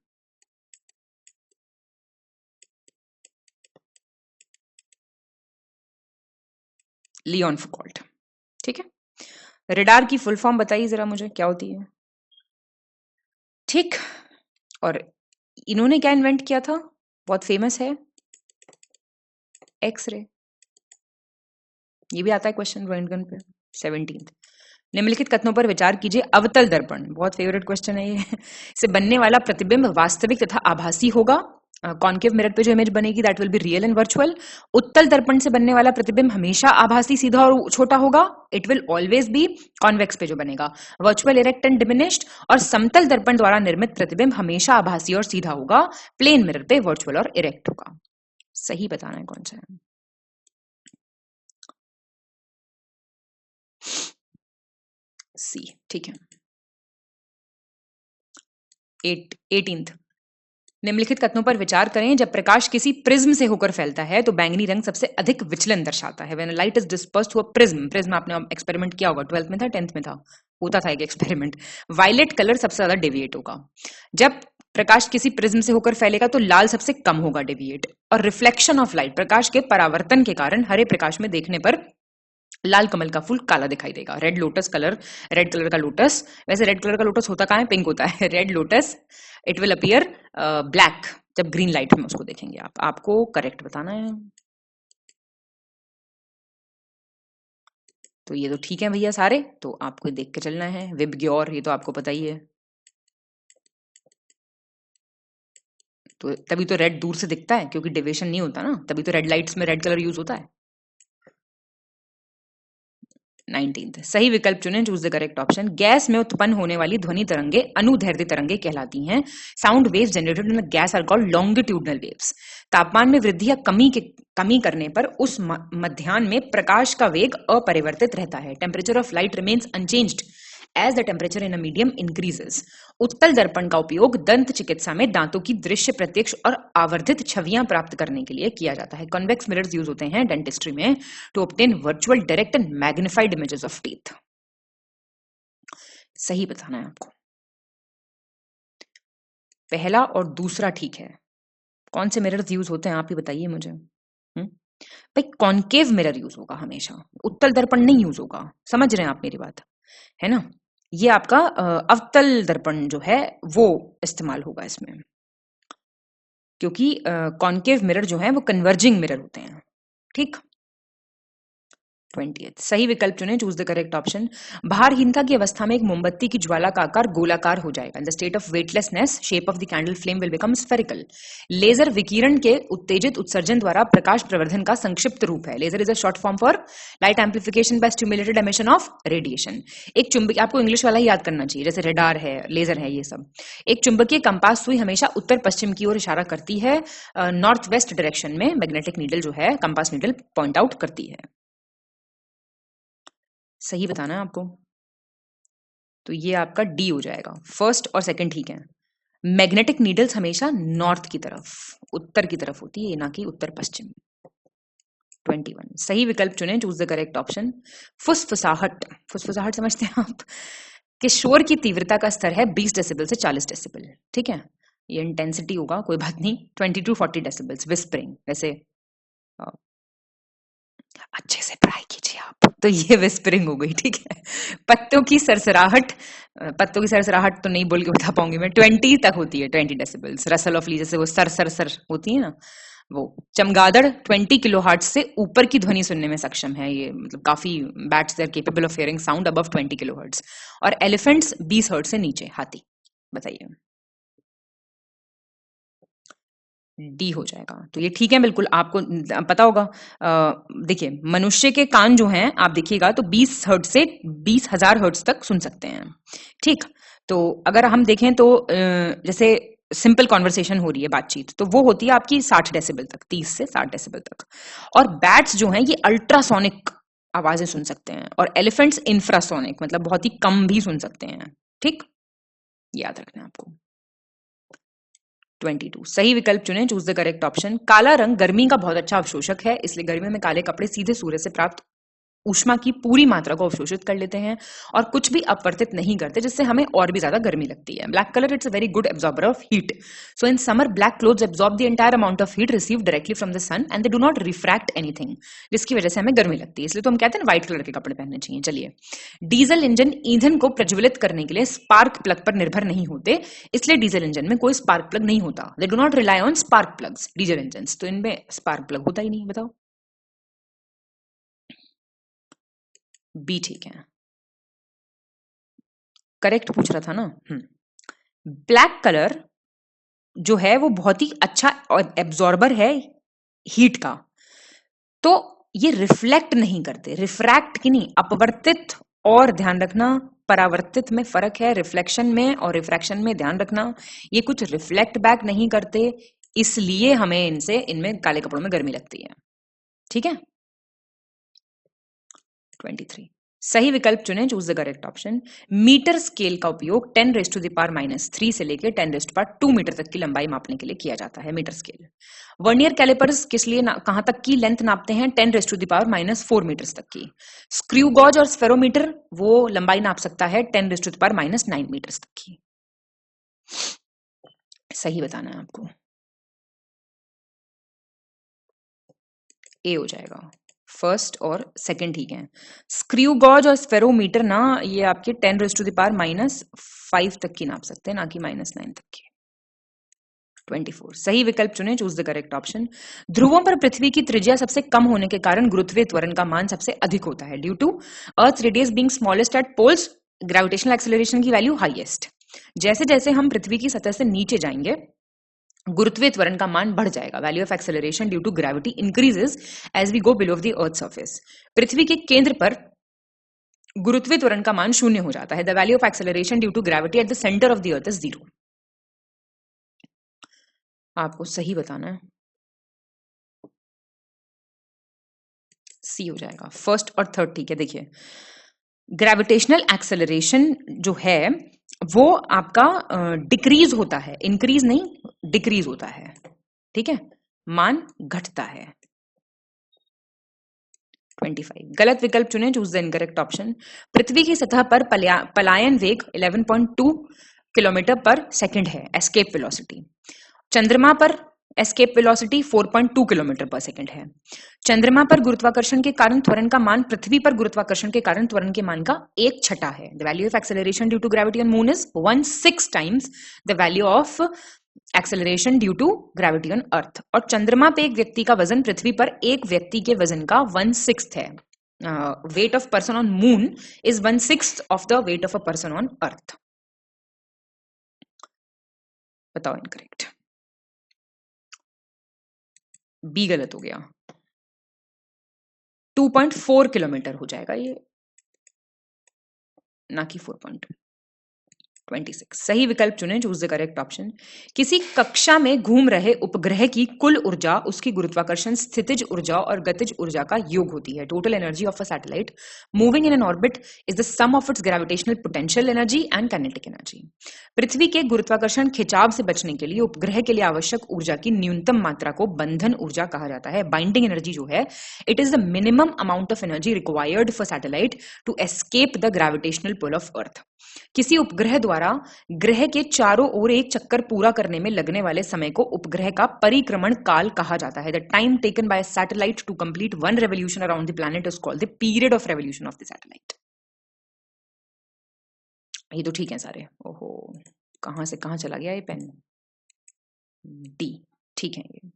लियोन फुकॉल्ट। ठीक है, रेडार की फुल फॉर्म बताइए जरा मुझे क्या होती है। ठीक, और इन्होंने क्या इन्वेंट किया था, बहुत फेमस है, एक्सरे। ये भी आता है क्वेश्चन रोइंटगन पे। 17 निम्नलिखित कथनों पर विचार कीजिए। अवतल दर्पण, बहुत फेवरेट क्वेश्चन है ये। से बनने वाला प्रतिबिंब वास्तविक तथा आभासी होगा। कॉन्केव मिरर पे जो इमेज बनेगी that will be real and virtual. उत्तल दर्पण से बनने वाला प्रतिबिंब हमेशा आभासी, सीधा और छोटा होगा। It will always be convex पे जो बनेगा वर्चुअल, इरेक्ट एंड डिमिनिश्ड। और समतल दर्पण द्वारा निर्मित प्रतिबिंब हमेशा आभासी और सीधा होगा, प्लेन मिरर पे वर्चुअल और इरेक्ट होगा। सही बताना है कौन सा है। सी ठीक है। 18 निम्नलिखित कथनों पर विचार करें। जब प्रकाश किसी प्रिज्म से होकर फैलता है तो बैंगनी रंग सबसे अधिक विचलन दर्शाता है। When a light is dispersed through a prism आपने एक्सपेरिमेंट किया होगा, 12th में था, 10th में था, होता था एक एक्सपेरिमेंट। वायलेट कलर सबसे ज्यादा डेविएट होगा। जब प्रकाश किसी प्रिज्म से होकर फैलेगा तो लाल सबसे कम होगा डेविएट। और रिफ्लेक्शन ऑफ लाइट, प्रकाश के परावर्तन के कारण हरे प्रकाश में देखने पर लाल कमल का फूल काला दिखाई देगा। Red lotus colour, red colour का लोटस, वैसे रेड कलर का लोटस होता कहाँ है, पिंक होता है। Red lotus it will appear black जब ग्रीन लाइट में उसको देखेंगे आप। आपको करेक्ट बताना है। तो ये तो ठीक है भैया सारे, तो आपको देख के चलना है। विबग्योर, ये तो आपको पता ही है। तो तभी तो रेड दूर से दिखता है क्योंकि डेविएशन नहीं होता ना, तभी तो रेड लाइट्स में रेड कलर यूज होता है। 19th सही विकल्प चुनें, choose the correct option. Gas में उत्पन्न होने वाली ध्वनि तरंगे अनुदैर्ध्य तरंगे कहलाती हैं। Sound waves generated in the gas are called longitudinal waves. तापमान में वृद्धि या कमी करने पर उस मध्याह्न में प्रकाश का वेग अपरिवर्तित रहता है। Temperature of light remains unchanged as the temperature in a medium increases. उत्तल दर्पण का उपयोग दंत चिकित्सा में दांतों की दृश्य, प्रत्यक्ष और आवर्धित छवियां प्राप्त करने के लिए किया जाता है। कॉन्वेक्स मिरर्स यूज होते हैं डेंटिस्ट्री में to obtain virtual, direct and magnified images of teeth. सही बताना है आपको। पहला और दूसरा ठीक है। कौन से मिरर्स यूज होते हैं आप ही बताइए मुझे। भाई कॉन्केव मिरर यूज होगा हमेशा, उत्तल दर्पण नहीं यूज होगा। समझ रहे हैं आप मेरी बात, है ना। ये आपका अवतल दर्पण जो है वो इस्तेमाल होगा इसमें, क्योंकि कॉन्केव मिरर जो है वो कन्वर्जिंग मिरर होते हैं। ठीक, 20th सही विकल्प चुनें, चूज द करेक्ट ऑप्शन। भारहीनता की अवस्था में एक मोमबत्ती की ज्वाला का आकार गोलाकार हो जाएगा। In the state of weightlessness shape of the candle flame will become spherical. Laser विकिरण के उत्तेजित उत्सर्जन द्वारा प्रकाश प्रवर्धन का संक्षिप्त रूप है। Laser is a short form for light amplification by stimulated emission of radiation. एक चुंबक, आपको इंग्लिश वाला ही याद करना चाहिए, जैसे रेडार है, लेजर है, ये सब। एक चुंबकीय कंपास सुई हमेशा उत्तर पश्चिम की ओर इशारा करती है। नॉर्थ वेस्ट डायरेक्शन में मैग्नेटिक नीडल जो है, कंपास नीडल पॉइंट आउट करती है। सही बताना है आपको। तो ये आपका डी हो जाएगा। फर्स्ट और सेकंड ठीक है। मैग्नेटिक नीडल्स हमेशा नॉर्थ की तरफ, उत्तर की तरफ होती है, ना कि उत्तर पश्चिम। 21 सही विकल्प चुनें, चूज द करेक्ट ऑप्शन। फुसफुसाहट, फुसफुसाहट समझते हैं आप, कि शोर की तीव्रता का स्तर है 20 डेसिबल से 40 डेसिबल। ठीक है, ये इंटेंसिटी होगा, कोई बात नहीं। 20 to 40 डेसिबल्स। विस्परिंग, वैसे अच्छे से पढ़ाई कीजिए आप, तो ये विस्परिंग हो गई। ठीक है। पत्तों की सरसराहट, पत्तों की सरसराहट तो नहीं बोल के बता पाऊंगी मैं, 20 तक होती है, 20 डेसिबल्स। रसल ऑफ लीफ, जैसे वो सर सर सर होती है ना, वो। चमगादड़ 20 किलो हर्ट्ज से ऊपर की ध्वनि सुनने में सक्षम है। ये मतलब काफी bats they are capable of hearing sound above 20 kilo hertz. और एलिफेंट्स 20 हर्ट्ज से नीचे। हाथी, बताइए। डी हो जाएगा। तो ये ठीक है, बिल्कुल आपको पता होगा। देखिए, मनुष्य के कान जो हैं, आप देखिएगा तो 20 हर्ट्ज से 20,000 हर्ट्ज तक सुन सकते हैं। ठीक, तो अगर हम देखें तो जैसे सिंपल कॉन्वर्सेशन हो रही है, बातचीत, तो वो होती है आपकी 60 डेसिबल तक, 30 से 60 डेसिबल तक। और बैट्स जो हैं ये अल्ट्रासोनिक आवाजें सुन सकते हैं, और एलिफेंट्स इंफ्रासोनिक, मतलब बहुत ही कम भी सुन सकते हैं। ठीक, याद रखना है आपको। 22 सही विकल्प चुनें, चूज द करेक्ट ऑप्शन। काला रंग गर्मी का बहुत अच्छा अवशोषक है, इसलिए गर्मियों में काले कपड़े सीधे सूर्य से प्राप्त ऊष्मा की पूरी मात्रा को अवशोषित कर लेते हैं और कुछ भी अपवर्तित नहीं करते, जिससे हमें और भी ज्यादा गर्मी लगती है। Black colour, it's a very good absorber of heat. So in summer black clothes absorb the entire amount of heat received directly from the sun and they do not refract anything, जिसकी वजह से हमें गर्मी लगती है। इसलिए तो हम कहते हैं व्हाइट कलर के कपड़े पहनने चाहिए। चलिए, डीजल इंजन ईंधन को प्रज्वलित करने के लिए स्पार्क प्लग पर निर्भर नहीं होते, इसलिए डीजल इंजन में कोई स्पार्क प्लग नहीं होता। दे do not rely on spark plugs, diesel engine, तो इनमें स्पार्क प्लग होता ही नहीं। बताओ, बी ठीक है। करेक्ट पूछ रहा था ना। ब्लैक कलर जो है वो बहुत ही अच्छा एब्जॉर्बर है हीट का, तो ये रिफ्लेक्ट नहीं करते, रिफ्रैक्ट की नहीं, अपवर्तित। और ध्यान रखना, परावर्तित में फर्क है, रिफ्लेक्शन में और रिफ्रैक्शन में ध्यान रखना। ये कुछ रिफ्लेक्ट बैक नहीं करते, इसलिए हमें इनमें काले कपड़ों में गर्मी लगती है। ठीक है। 23 सही विकल्प चुनें, choose the correct option. Metre scale का उपयोग 10⁻³ से लेकर 10⁻² मीटर तक की लंबाई मापने के लिए किया जाता है। Metre scale. वर्नियर कैलिपर्स किस लिए कहां तक की लेंथ नापते हैं? 10⁻⁻⁴ मीटर्स तक की। स्क्रू गॉज और स्फेरोमीटर वो लंबाई नाप सकता है 10⁻⁹ मीटर्स तक की। सही बताना है आपको। ए हो जाएगा। फर्स्ट और सेकंड ठीक है। स्क्रू गॉज और स्फेरोमीटर ना, ये आपके 10⁻⁻⁵ तक की नाप सकते हैं, ना कि -9 तक की। 24 सही विकल्प चुनें, चूज द करेक्ट ऑप्शन। ध्रुवों पर पृथ्वी की त्रिज्या सबसे कम होने के कारण गुरुत्वीय त्वरण का मान सबसे अधिक होता है। Due to earth radius being smallest at poles, gravitational acceleration की वैल्यू हाईएस्ट। जैसे जैसे हम पृथ्वी की सतह से नीचे जाएंगे, गुरुत्वीय त्वरण का मान बढ़ जाएगा। Value of acceleration due to gravity increases as we go below the earth surface. पृथ्वी के केंद्र पर गुरुत्वीय त्वरण का मान शून्य हो जाता है। The value of acceleration due to gravity at the centre of the earth is 0। आपको सही बताना है, सी हो जाएगा। फर्स्ट और थर्ड ठीक है। देखिए ग्रेविटेशनल एक्सेलरेशन जो है वो आपका डिक्रीज होता है, इंक्रीज नहीं, डिक्रीज होता है। ठीक है, मान घटता है। 25 गलत विकल्प चुने, चूज द इनकरेक्ट ऑप्शन। पृथ्वी की सतह पर पलायन वेग 11.2 किलोमीटर पर सेकंड है, एस्केप वेलोसिटी। चंद्रमा पर एस्केप वेलोसिटी 4.2 किलोमीटर पर सेकंड है। चंद्रमा पर गुरुत्वाकर्षण के कारण त्वरण का मान पृथ्वी पर गुरुत्वाकर्षण के कारण त्वरण के मान का 1/6 है। The value of acceleration due to gravity on moon is 1/6 times the value of acceleration due to gravity on earth. और चंद्रमा पे एक व्यक्ति का वजन पृथ्वी पर एक व्यक्ति के वजन का 1/6 है। Weight of person on moon is 1/6 of the wait of a person on earth. बताओ इनकरेक्ट। बी गलत हो गया, 2.4 किलोमीटर हो जाएगा ये, ना कि 4.26। सही विकल्प चुने, चूज द करेक्ट ऑप्शन। किसी कक्षा में घूम रहे उपग्रह की कुल ऊर्जा उसकी गुरुत्वाकर्षण, स्थितिज ऊर्जा और गतिज ऊर्जा का योग होती है। Total energy of a satellite moving in an orbit is the sum of its gravitational potential energy and kinetic energy. पृथ्वी के गुरुत्वाकर्षण खिंचाव से बचने के लिए उपग्रह के लिए आवश्यक ऊर्जा की न्यूनतम मात्रा को बंधन ऊर्जा कहा जाता है। बाइंडिंग एनर्जी जो है, it is the minimum amount of energy required for satellite to escape the gravitational pull of earth. किसी उपग्रह द्वारा ग्रह के चारों ओर एक चक्कर पूरा करने में लगने वाले समय को उपग्रह का परिक्रमण काल कहा जाता है। The time taken by satellite to complete one revolution around the planet is called the period of revolution of the satellite. ये तो ठीक है सारे। ओहो, कहां से कहां चला गया ये पेन। डी ठीक है ये।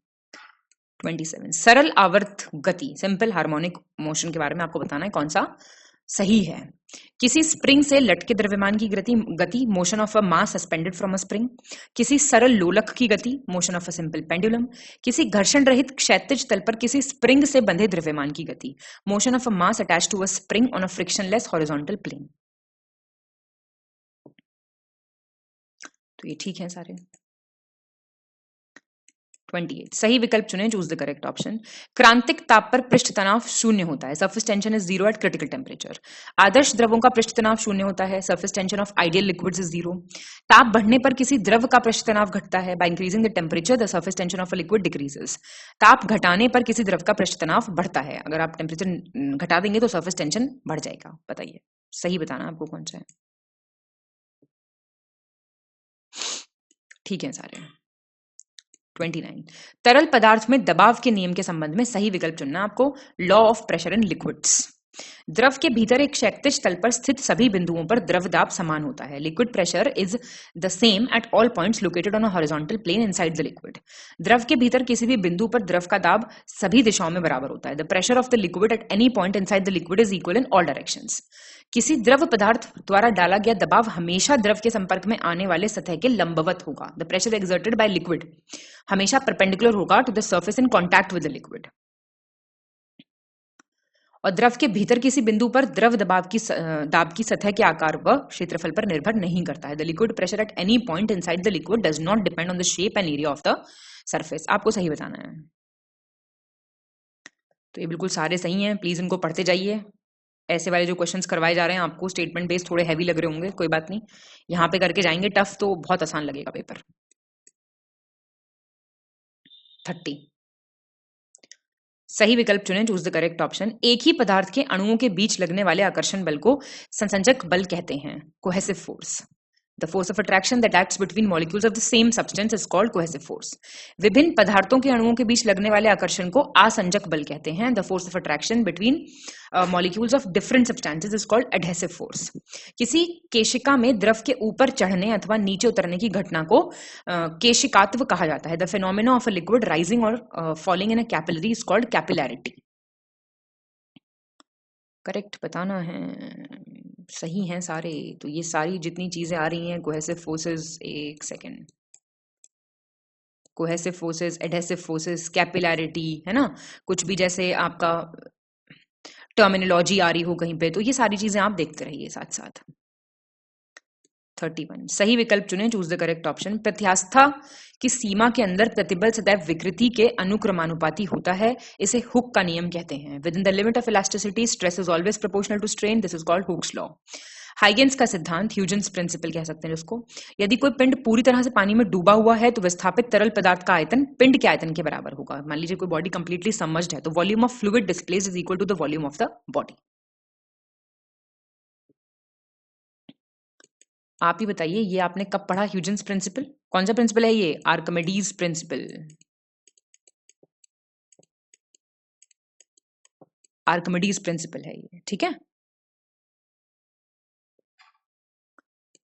27 सरल आवर्त गति, सिंपल हार्मोनिक मोशन के बारे में आपको बताना है कौन सा सही है। किसी स्प्रिंग से लटके द्रव्यमान की गति motion of a mass suspended from a spring. किसी सरल लोलक की गति motion of a simple pendulum. किसी घर्षण रहित क्षैतिज तल पर किसी स्प्रिंग से बंधे द्रव्यमान की गति motion of a mass attached to a spring on a frictionless horizontal plane. तो ये ठीक है सारे। 28 सही विकल्प चुने, चूज द करेक्ट ऑप्शन। क्रांतिक ताप पर पृष्ठ तनाव शून्य होता है। Surface tension is 0 at critical temperature. आदर्श द्रवों का पृष्ठ तनाव शून्य होता है। Surface tension of ideal liquids is 0। ताप बढ़ने पर किसी द्रव का पृष्ठ तनाव घटता है। By increasing the temperature the surface tension of a liquid decreases. ताप घटाने पर किसी द्रव का पृष्ठ तनाव बढ़ता है। अगर आप टेम्परेचर घटा देंगे तो सरफेस टेंशन बढ़ जाएगा। बताइए सही बताना आपको कौन सा है। ठीक है सारे। 29 तरल पदार्थ में दबाव के नियम के संबंध में सही विकल्प चुनना आपको। Law of pressure in liquids. द्रव के भीतर एक क्षैतिज तल पर स्थित सभी बिंदुओं पर द्रव दाब समान होता है। Liquid pressure is the same at all points located on a horizontal plane inside the liquid. द्रव के भीतर किसी भी बिंदु पर द्रव का दाब सभी दिशाओं में बराबर होता है। The pressure of the liquid at any point inside the liquid is equal in all directions. किसी द्रव पदार्थ द्वारा डाला गया दबाव हमेशा द्रव के संपर्क में आने वाले सतह के लंबवत होगा। The pressure exerted by liquid हमेशा परपेंडिकुलर होगा to the surface in contact with the liquid. और द्रव के भीतर किसी बिंदु पर द्रव दाब की सतह के आकार व क्षेत्रफल पर निर्भर नहीं करता है। The liquid pressure at any point inside the liquid does not depend on the shape and area of the surface. आपको सही बताना है। तो ये बिल्कुल सारे सही हैं, प्लीज इनको पढ़ते जाइए। ऐसे वाले जो क्वेश्चंस करवाए जा रहे हैं आपको स्टेटमेंट बेस्ड थोड़े हैवी लग रहे होंगे, कोई बात नहीं, यहाँ पे करके जाएंगे टफ तो बहुत आसान लगेगा पेपर। 30 सही विकल्प चुनें, चूज द करेक्ट ऑप्शन। एक ही पदार्थ के अणुओं के बीच लगने वाले आकर्षण बल को संसंजक बल कहते हैं, cohesive force. The force of attraction that acts between molecules of the same substance is called cohesive force. विभिन्न पदार्थों के अणुओं के बीच लगने वाले आकर्षण को आसंजक बल कहते हैं। The force of attraction between molecules of different substances is called adhesive force. किसी केशिका में द्रव के ऊपर चढ़ने अथवा नीचे उतरने की घटना को केशिकात्व कहा जाता है। The phenomena of a liquid rising और falling in a capillary is called capillarity. Correct बताना है। सही हैं सारे। तो ये सारी जितनी चीजें आ रही हैं, कोहेसिव फोर्सेस, एक second, cohesive forces, adhesive forces, capillarity, है ना, कुछ भी जैसे आपका टर्मिनोलॉजी आ रही हो कहीं पे, तो ये सारी चीजें आप देखते रहिए साथ साथ। 31 सही विकल्प चुनें, चूज द करेक्ट ऑप्शन। प्रत्यास्था की सीमा के अंदर प्रतिबल सदैव विकृति के अनुक्रमानुपाती होता है, इसे हुक का नियम कहते हैं। Within the limit of elasticity stress is always proportional to strain, this is called Hooke's law. Huygens का सिद्धांत, ह्यूजेंस प्रिंसिपल कह सकते हैं इसको। यदि कोई पिंड पूरी तरह से पानी में डूबा हुआ है तो विस्थापित तरल पदार्थ का आयतन पिंड के आयतन के बराबर होगा। मान लीजिए कोई बॉडी कंप्लीटली सबमर्ज्ड है तो volume of fluid displaced is equal to the volume of the body. आप ही बताइए, ये आपने कब पढ़ा ह्यूजेंस प्रिंसिपल? कौन सा प्रिंसिपल है ये? Archimedes principal. आर्किमिडीज प्रिंसिपल है ये, ठीक है।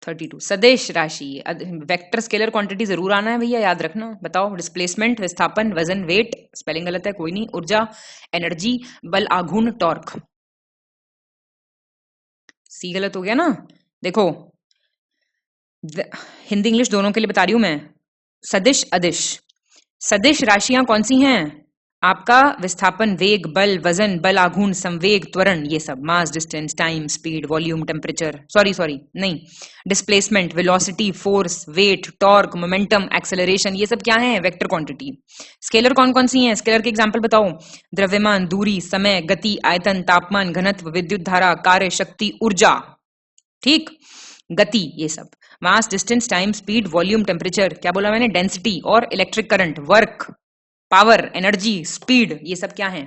32 सदिश राशि, वेक्टर स्केलर क्वांटिटी जरूर आना है भैया, याद रखना। बताओ, डिस्प्लेसमेंट, विस्थापन, वजन, वेट, स्पेलिंग गलत है कोई नहीं, ऊर्जा, एनर्जी, बल, आघूर्ण, टॉर्क। सी गलत हो गया ना। देखो हिंदी इंग्लिश दोनों के लिए बता रही हूं मैं। सदिश अदिश, सदिश राशियां कौन सी हैं? आपका विस्थापन, वेग, बल, वजन, बल, आघूर्ण, संवेग, त्वरण, ये सब। Mass, distance, time, speed, volume, temperature, sorry नहीं, displacement, velocity, force, weight, torque, momentum, acceleration, ये सब क्या है? Vector quantity. स्केलर कौन कौन सी हैं? स्केलर के एग्जांपल बताओ। द्रव्यमान, दूरी, समय, गति, आयतन, तापमान, घनत्व, विद्युत धारा, कार्य, शक्ति, ऊर्जा, ठीक, गति, ये सब। Mass, distance, time, speed, volume, temperature, क्या बोला मैंने? डेंसिटी, और electric current, work, power, energy, speed, ये सब क्या है?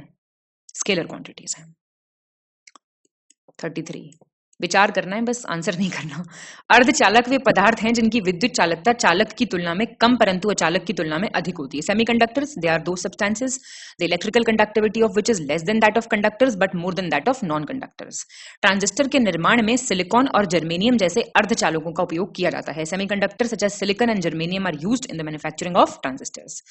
स्केलर क्वांटिटीज हैं। 33 विचार करना है, बस आंसर नहीं करना। अर्धचालक वे पदार्थ हैं जिनकी विद्युत चालकता चालक की तुलना में कम परंतु अचालक की तुलना में अधिक होती है। Semiconductors, they are those substances the electrical conductivity of which is less than that of conductors but more than that of non conductors. Transistor के निर्माण में सिलिकॉन और जर्मेनियम जैसे अर्धचालकों का उपयोग किया जाता है। Semiconductor such as silicon and germanium are used in the manufacturing of transistors.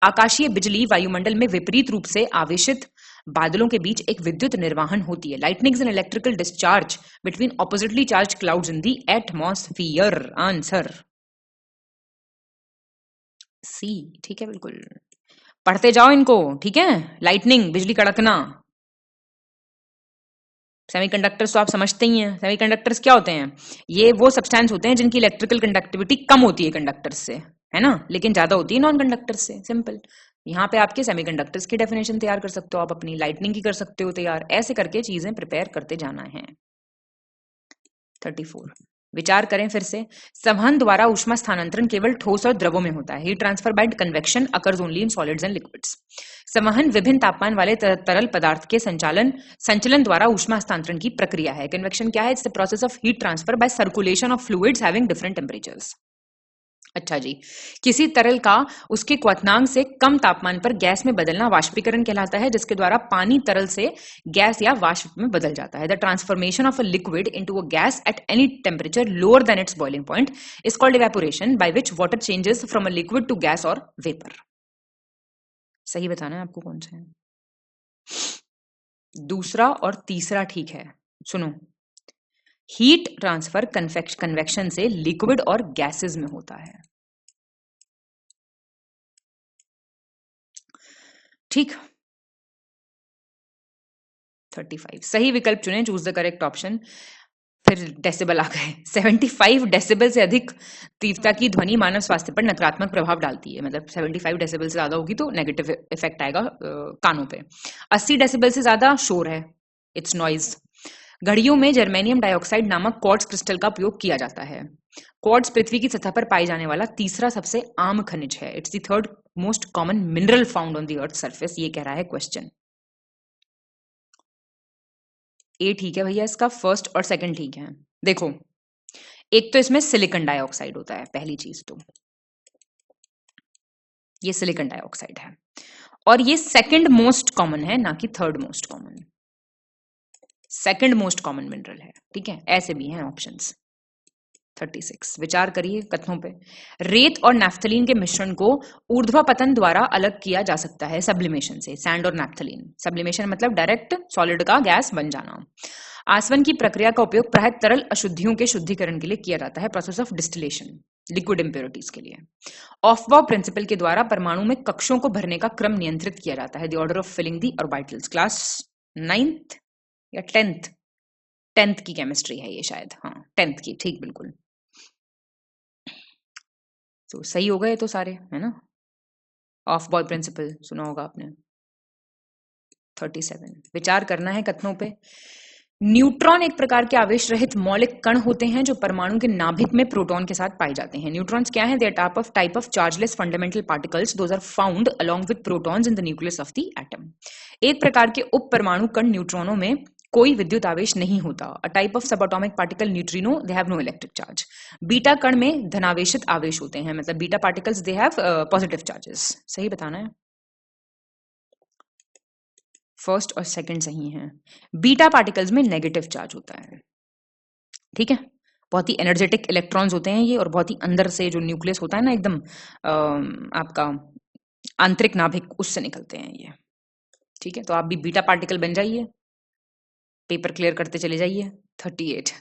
आकाशीय बिजली वायुमंडल में विपरीत रूप से आवेशित बादलों के बीच एक विद्युत निर्वाहन होती है। Lightning is an electrical discharge between oppositely charge clouds in the atmosphere. Answer C, ठीक है, बिल्कुल पढ़ते जाओ इनको, ठीक है। लाइटनिंग, बिजली कड़कना। सेमीकंडक्टर्स तो आप समझते ही हैं। सेमीकंडक्टर्स क्या होते हैं? ये वो सब्सटेंस होते हैं जिनकी इलेक्ट्रिकल कंडक्टिविटी कम होती है कंडक्टर्स से, है ना, लेकिन ज्यादा होती है नॉन कंडक्टर्स से। सिंपल। यहाँ पे आपके सेमीकंडक्टर्स की डेफिनेशन तैयार कर सकते हो आप, अपनी लाइटनिंग की कर सकते हो तैयार। ऐसे करके चीजें प्रिपेयर करते जाना है। 34 विचार करें फिर से। संवहन द्वारा ऊष्मा स्थानांतरण केवल ठोस और द्रवों में होता है। Heat transfer by convection occurs only in solids and liquids. संवहन विभिन्न तापमान वाले तरल पदार्थ के संचलन द्वारा ऊष्मा हस्तांतरण की प्रक्रिया है। कन्वेक्शन क्या है? It's the process of heat transfer by circulation of fluids having different temperatures. अच्छा जी, किसी तरल का उसके क्वथनांक से कम तापमान पर गैस में बदलना वाष्पीकरण कहलाता है, जिसके द्वारा पानी तरल से गैस या वाष्प में बदल जाता है। The transformation of a liquid into a gas at any temperature lower than its boiling point is called evaporation, by which water changes from a liquid to gas और वेपर। सही बताना है आपको कौन सा है। दूसरा और तीसरा ठीक है। सुनो, हीट ट्रांसफर कन्वेक्शन से लिक्विड और गैसेस में होता है, ठीक। 35 सही विकल्प चुनें, चूज द करेक्ट ऑप्शन। फिर डेसिबल आ गए। 75 डेसिबल से अधिक तीव्रता की ध्वनि मानव स्वास्थ्य पर नकारात्मक प्रभाव डालती है। मतलब 75 डेसिबल से ज्यादा होगी तो नेगेटिव इफेक्ट आएगा कानों पे। 80 डेसिबल से ज्यादा शोर है, इट्स नॉइज। घड़ियों में जर्मेनियम डाइऑक्साइड नामक क्वार्ट्ज क्रिस्टल का उपयोग किया जाता है। क्वार्ट्ज पृथ्वी की सतह पर पाए जाने वाला तीसरा सबसे आम खनिज है। It's the third most common mineral found on the earth surface, ये कह रहा है क्वेश्चन। ए ठीक है भैया, इसका फर्स्ट और सेकंड ठीक है। देखो, एक तो इसमें सिलिकॉन डाइऑक्साइड होता है, पहली चीज तो ये सिलिकॉन डाइऑक्साइड है, और ये सेकंड मोस्ट कॉमन है, ना कि third most common. Second most common mineral है, ठीक है। ऐसे भी हैं ऑप्शंस। 36 विचार करिए कथनों पे। रेत और नैफ्थलीन के मिश्रण को ऊर्ध्वापतन द्वारा अलग किया जा सकता है सब्लिमेशन से। सैंड और नैफ्थलीन, सब्लिमेशन मतलब डायरेक्ट सॉलिड का गैस बन जाना। आसवन की प्रक्रिया का उपयोग प्रायः तरल अशुद्धियों के शुद्धिकरण के लिए किया जाता है, process of distillation, liquid impurities के लिए। ऑफबाउ प्रिंसिपल के द्वारा परमाणु में कक्षों को भरने का क्रम नियंत्रित किया जाता है, the order of filling the orbitals. Class 9th या 10th की केमिस्ट्री है ये शायद, हाँ 10th की, ठीक बिल्कुल। तो सही हो गए तो सारे, है ना। ऑफ बॉय प्रिंसिपल सुना होगा आपने। 37 विचार करना है कथनों पे। न्यूट्रॉन एक प्रकार के आवेश रहित मौलिक कण होते हैं जो परमाणु के नाभिक में प्रोटॉन के साथ पाए जाते हैं। न्यूट्रॉन्स क्या है? They are type of chargeless fundamental particles, those are found along with protons in the nucleus of the atom. एक प्रकार के उप परमाणु कण न्यूट्रॉनों में कोई विद्युत आवेश नहीं होता। A type of subatomic particle neutrino, they have no electric charge. Beta कण में धनावेशित आवेश होते हैं, मतलब beta particles they have positive charges. सही बताना है, फर्स्ट और सेकंड सही हैं। बीटा पार्टिकल्स में नेगेटिव चार्ज होता है, ठीक है। बहुत ही एनर्जेटिक इलेक्ट्रॉन्स होते हैं ये, और बहुत ही अंदर से जो न्यूक्लियस होता है ना एकदम आपका आंतरिक नाभिक, उससे निकलते हैं ये, ठीक है। तो आप भी बीटा पार्टिकल बन जाइए, पेपर क्लियर करते चले जाइए। 38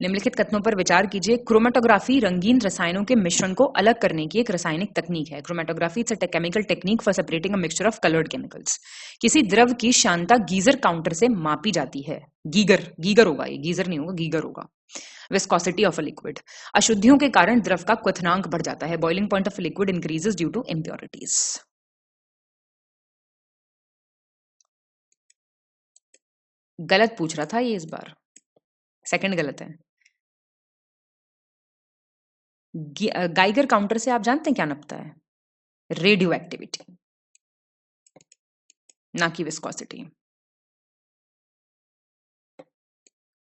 निम्नलिखित कथनों पर विचार कीजिए। क्रोमेटोग्राफी रंगीन रसायनों के मिश्रण को अलग करने की एक रासायनिक तकनीक है। Chromatography it's a chemical technique for separating a mixture of coloured chemicals. किसी द्रव की श्यानता गीजर काउंटर से मापी जाती है। गीगर होगा ये, गीजर नहीं होगा, गीगर होगा। विस्कोसिटी ऑफ अ लिक्विड, अशुद्धियों के कारण द्रव का क्वथनांक बढ़ जाता है। Boiling point of liquid increases due to impurities. गलत पूछ रहा था ये इस बार, सेकंड गलत है। गाइगर काउंटर से आप जानते हैं क्या नपता है? रेडियो एक्टिविटी, ना कि विस्कोसिटी।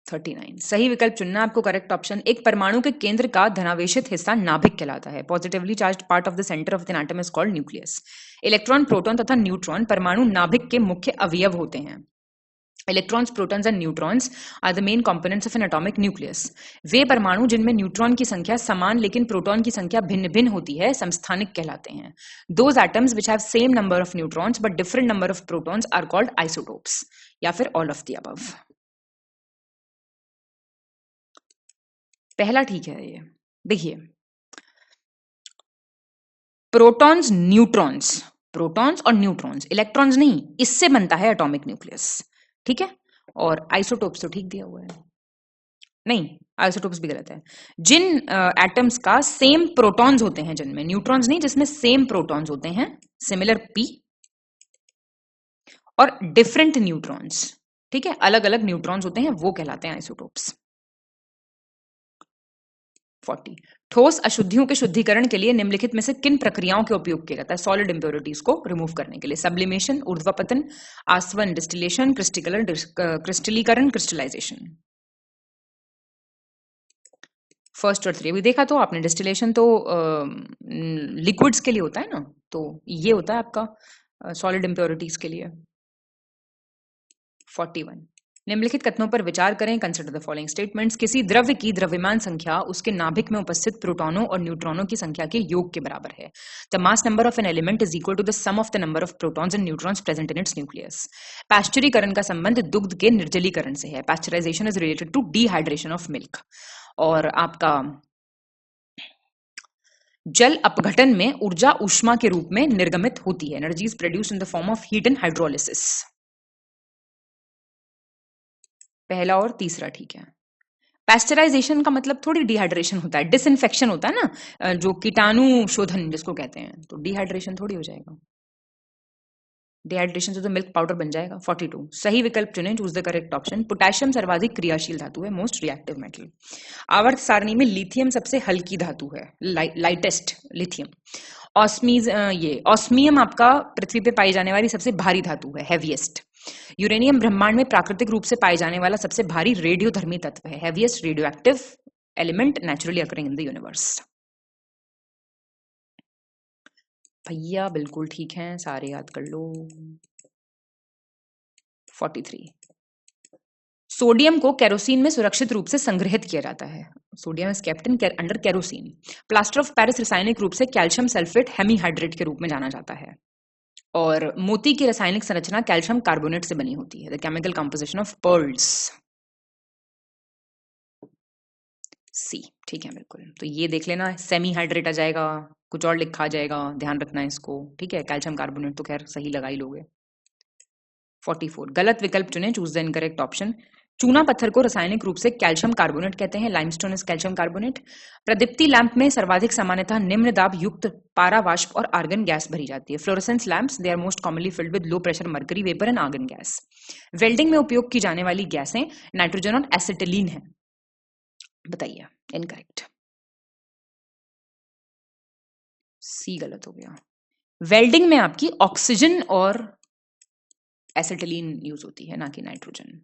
39 सही विकल्प चुनना आपको, करेक्ट ऑप्शन। एक परमाणु के केंद्र का धनावेशित हिस्सा नाभिक कहलाता है। Positively charged part of the centre of the atom is called nucleus. Electron, proton तथा न्यूट्रॉन परमाणु नाभिक के मुख्य अवयव होते हैं। Electrons, protons and neutrons are the main components of an atomic nucleus. वे परमाणु जिनमें न्यूट्रॉन की संख्या समान लेकिन प्रोटॉन की संख्या भिन्न भिन्न होती है समस्थानिक कहलाते हैं। Those atoms which have same number of neutrons but different number of protons are called isotopes, या फिर ऑल ऑफ द अबव। पहला ठीक है ये, देखिए प्रोटॉन्स न्यूट्रॉन्स, प्रोटॉन्स और न्यूट्रॉन्स, इलेक्ट्रॉन्स नहीं, इससे बनता है एटॉमिक न्यूक्लियस, ठीक है। और आइसोटोप्स तो ठीक दिया हुआ है, नहीं आइसोटोप्स भी गलत है। जिन एटम्स का सेम प्रोटॉन्स होते हैं, जिनमें न्यूट्रॉन्स नहीं, जिसमें सेम प्रोटॉन्स होते हैं, सिमिलर पी, और डिफरेंट न्यूट्रॉन्स, ठीक है, अलग अलग न्यूट्रॉन्स होते हैं, वो कहलाते हैं आइसोटोप्स। 40 ठोस अशुद्धियों के शुद्धिकरण के लिए निम्नलिखित में से किन प्रक्रियाओं का उपयोग किया जाता है? सॉलिड इंप्योरिटीज को रिमूव करने के लिए। सब्लिमेशन, ऊर्ध्वपतन, आसवन, डिस्टिलेशन, क्रिस्टलीकरण, क्रिस्टलाइजेशन। फर्स्ट और 3 अभी देखा तो आपने, डिस्टिलेशन तो लिक्विड्स के लिए होता है ना, तो ये होता है आपका सॉलिड इंप्योरिटीज के लिए। 41 निम्नलिखित कथनों पर विचार करें। Consider the following statements. किसी द्रव्य की द्रव्यमान संख्या उसके नाभिक में उपस्थित प्रोटॉनों और न्यूट्रॉनों की संख्या के योग के बराबर है। The mass number of an element is equal to the sum of the number of protons and neutrons present in its nucleus. पाश्चुरीकरण का संबंध दुग्ध के निर्जलीकरण से है। Pasteurization is related to dehydration of milk. और आपका जल अपघटन में ऊर्जा ऊष्मा के रूप में निर्गमित होती है। Energy is produced in the form of heat and hydrolysis. पहला और तीसरा ठीक है। पैस्चराइजेशन का मतलब थोड़ी डिहाइड्रेशन होता है, डिसइंफेक्शन होता है ना, जो कीटाणु शोधन जिसको कहते हैं, तो डिहाइड्रेशन थोड़ी हो जाएगा। डिहाइड्रेशन से तो मिल्क पाउडर बन जाएगा। 42 सही विकल्प चुनें, choose the correct option. Potassium सर्वाधिक क्रियाशील धातु है, मोस्ट रिएक्टिव मेटल। आवर्त सारणी में लिथियम सबसे हल्की धातु है, लाइटेस्ट लिथियम। ऑस्मियम आपका पृथ्वी पे पाई जाने वाली सबसे भारी धातु है, हेवीएस्ट। यूरेनियम ब्रह्मांड में प्राकृतिक रूप से पाए जाने वाला सबसे भारी रेडियोधर्मी तत्व है, heaviest radio active element naturally occurring in the universe. भैया बिल्कुल ठीक है, सारे याद कर लो। 43 सोडियम को केरोसिन में सुरक्षित रूप से संग्रहित किया जाता है। Sodium is kept in under kerosene. Plaster of Paris रासायनिक रूप से कैल्शियम सल्फेट हेमीहाइड्रेट के रूप में जाना जाता है। और मोती की रासायनिक संरचना कैल्शियम कार्बोनेट से बनी होती है। The chemical composition of pearls. C ठीक है बिल्कुल। तो ये देख लेना, सेमी हाइड्रेट आ जाएगा, कुछ और लिखा आ जाएगा, ध्यान रखना है इसको, ठीक है। कैल्शियम कार्बोनेट तो खैर सही लगा ही लोगे। 44 गलत विकल्प चुने, चूज द इनकरेक्ट ऑप्शन। चूना पत्थर को रासायनिक रूप से कैल्शियम कार्बोनेट कहते हैं, लाइमस्टोन इज कैल्शियम कार्बोनेट। प्रदीप्ति लैंप में सर्वाधिक सामान्यतः निम्न दाब युक्त पारा वाष्प और आर्गन गैस भरी जाती है। Fluorescence lamps they are most commonly filled with low pressure mercury vapour and argon gas. Welding में उपयोग की जाने वाली गैसें नाइट्रोजन और एसिटिलीन है। बताइए इनकरेक्ट। सी गलत हो गया। वेल्डिंग में आपकी ऑक्सीजन और एसिटिलीन यूज होती है, ना कि नाइट्रोजन।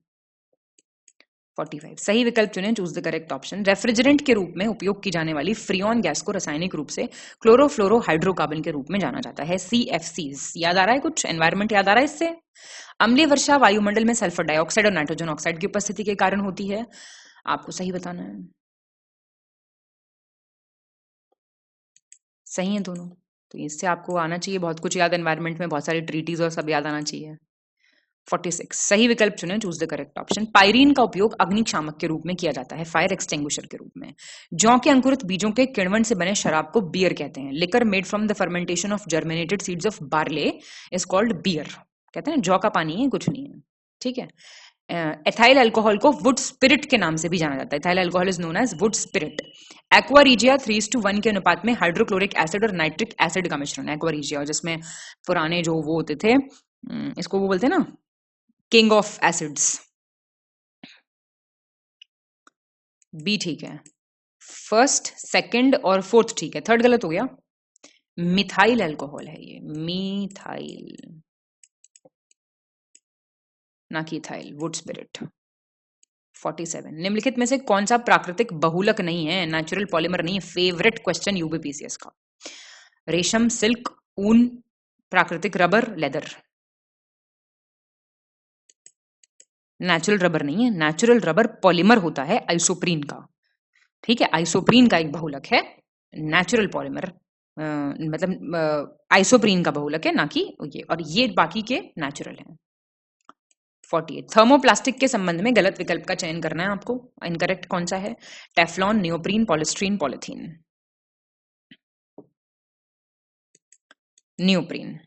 45 सही विकल्प चुनें, choose the correct option. Refrigerant के रूप में उपयोग की जाने वाली फ्रीऑन गैस को रासायनिक रूप से क्लोरोफ्लोरो हाइड्रोकार्बन के रूप में जाना जाता है, CFCs। याद आ रहा है कुछ? एनवायरमेंट याद आ रहा है इससे? अम्लीय वर्षा वायुमंडल में सल्फर डाइऑक्साइड और नाइट्रोजन ऑक्साइड की उपस्थिति के कारण होती है। आपको सही बताना है। सही है दोनों, तो इससे आपको आना चाहिए बहुत कुछ याद। एनवायरमेंट में बहुत सारी ट्रीटीज और सब याद आना चाहिए। 46 सही विकल्प चुने, choose the correct option. Pyrene का उपयोग अग्निशामक के रूप में किया जाता है, फायर एक्सटिंग्विशर के रूप में। जौ के अंकुरित बीजों के किण्वन से बने शराब को बियर कहते हैं। Liquor made from the fermentation of germinated seeds of barley is called beer. कहते हैं जौ का पानी है, कुछ नहीं है, ठीक है। एथाइल अल्कोहल को वुड स्पिरिट के नाम से भी जाना जाता है। Ethyl alcohol is known as wood spirit. Aqua regia 3:1 के अनुपात में हाइड्रोक्लोरिक एसिड और नाइट्रिक एसिड का मिश्रण। एक्वारीजिया जिसमें पुराने जो वो होते थे, इसको वो बोलते हैं ना किंग ऑफ एसिड्स। बी ठीक है। फर्स्ट, सेकंड और फोर्थ ठीक है, थर्ड गलत हो गया। मिथाइल अल्कोहल है ये, मिथाइल ना कि इथाइल, वुड स्पिरिट। 47 निम्नलिखित में से कौन सा प्राकृतिक बहुलक नहीं है, नेचुरल पॉलीमर नहीं है? फेवरेट क्वेश्चन यूबीपीसीएस का। रेशम, सिल्क, ऊन, प्राकृतिक रबर, लेदर। नेचुरल रबर नहीं है, नेचुरल रबर पॉलीमर होता है आइसोप्रीन का, ठीक है। आइसोप्रीन का एक बहुलक है, नेचुरल पॉलीमर मतलब आइसोप्रीन का बहुलक है, ना कि ये, और ये बाकी के नेचुरल हैं। 48 थर्मोप्लास्टिक के संबंध में गलत विकल्प का चयन करना है आपको। इनकरेक्ट कौन सा है? Teflon, neoprene, polystyrene, polythene. Neoprene.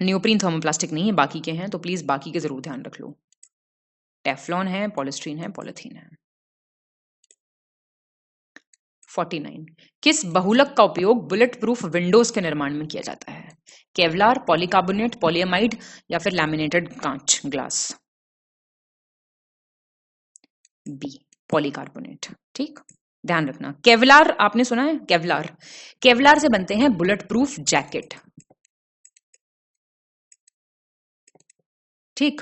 Neoprene thermoplastic नहीं है, बाकी के हैं, तो प्लीज बाकी के जरूर ध्यान रख लो। टेफ्लॉन है, पॉलिस्ट्रीन है, पॉलिथीन है। 49 किस बहुलक का उपयोग बुलेट प्रूफ विंडोज के निर्माण में किया जाता है? केवलार, पॉलीकार्बोनेट, पॉलीएमाइड या फिर लैमिनेटेड कांच ग्लास। बी पॉलीकार्बोनेट, ठीक। ध्यान रखना, केवलार आपने सुना है? केवलार, केवलार से बनते हैं बुलेट प्रूफ जैकेट, ठीक।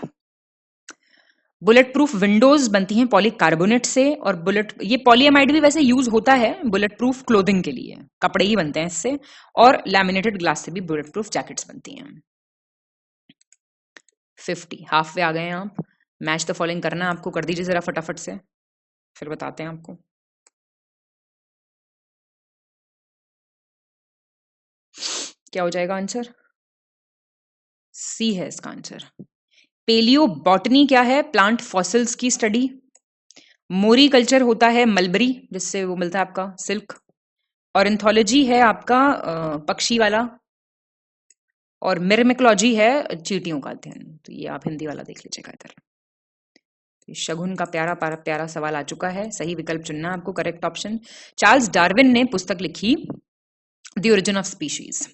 बुलेट प्रूफ विंडोज बनती हैं पॉलीकार्बोनेट से, और ये पॉलीएमाइड भी वैसे यूज होता है बुलेट प्रूफ क्लोथिंग के लिए, कपड़े ही बनते हैं इससे, और लैमिनेटेड ग्लास से भी बुलेट प्रूफ जैकेट्स बनती हैं। 50 हाफ वे आ गए हैं आप। मैच द फॉलोइंग करना है आपको, कर दीजिए जरा फटाफट से, फिर बताते हैं आपको। क्या हो जाएगा आंसर? सी है इसका आंसर। पेलियो बॉटनी क्या है? प्लांट फॉसिल्स की स्टडी। मोरी कल्चर होता है मलबरी, जिससे वो मिलता है आपका सिल्क। ऑरेंथोलॉजी है आपका पक्षी वाला, और मिर्मिकोलॉजी है चींटियों का अध्ययन। तो ये आप हिंदी वाला देख लीजिएगा इधर। शगुन का प्यारा प्यारा सवाल आ चुका है, सही विकल्प चुनना आपको, करेक्ट ऑप्शन। चार्ल्स डार्विन ने पुस्तक लिखी the origin of species.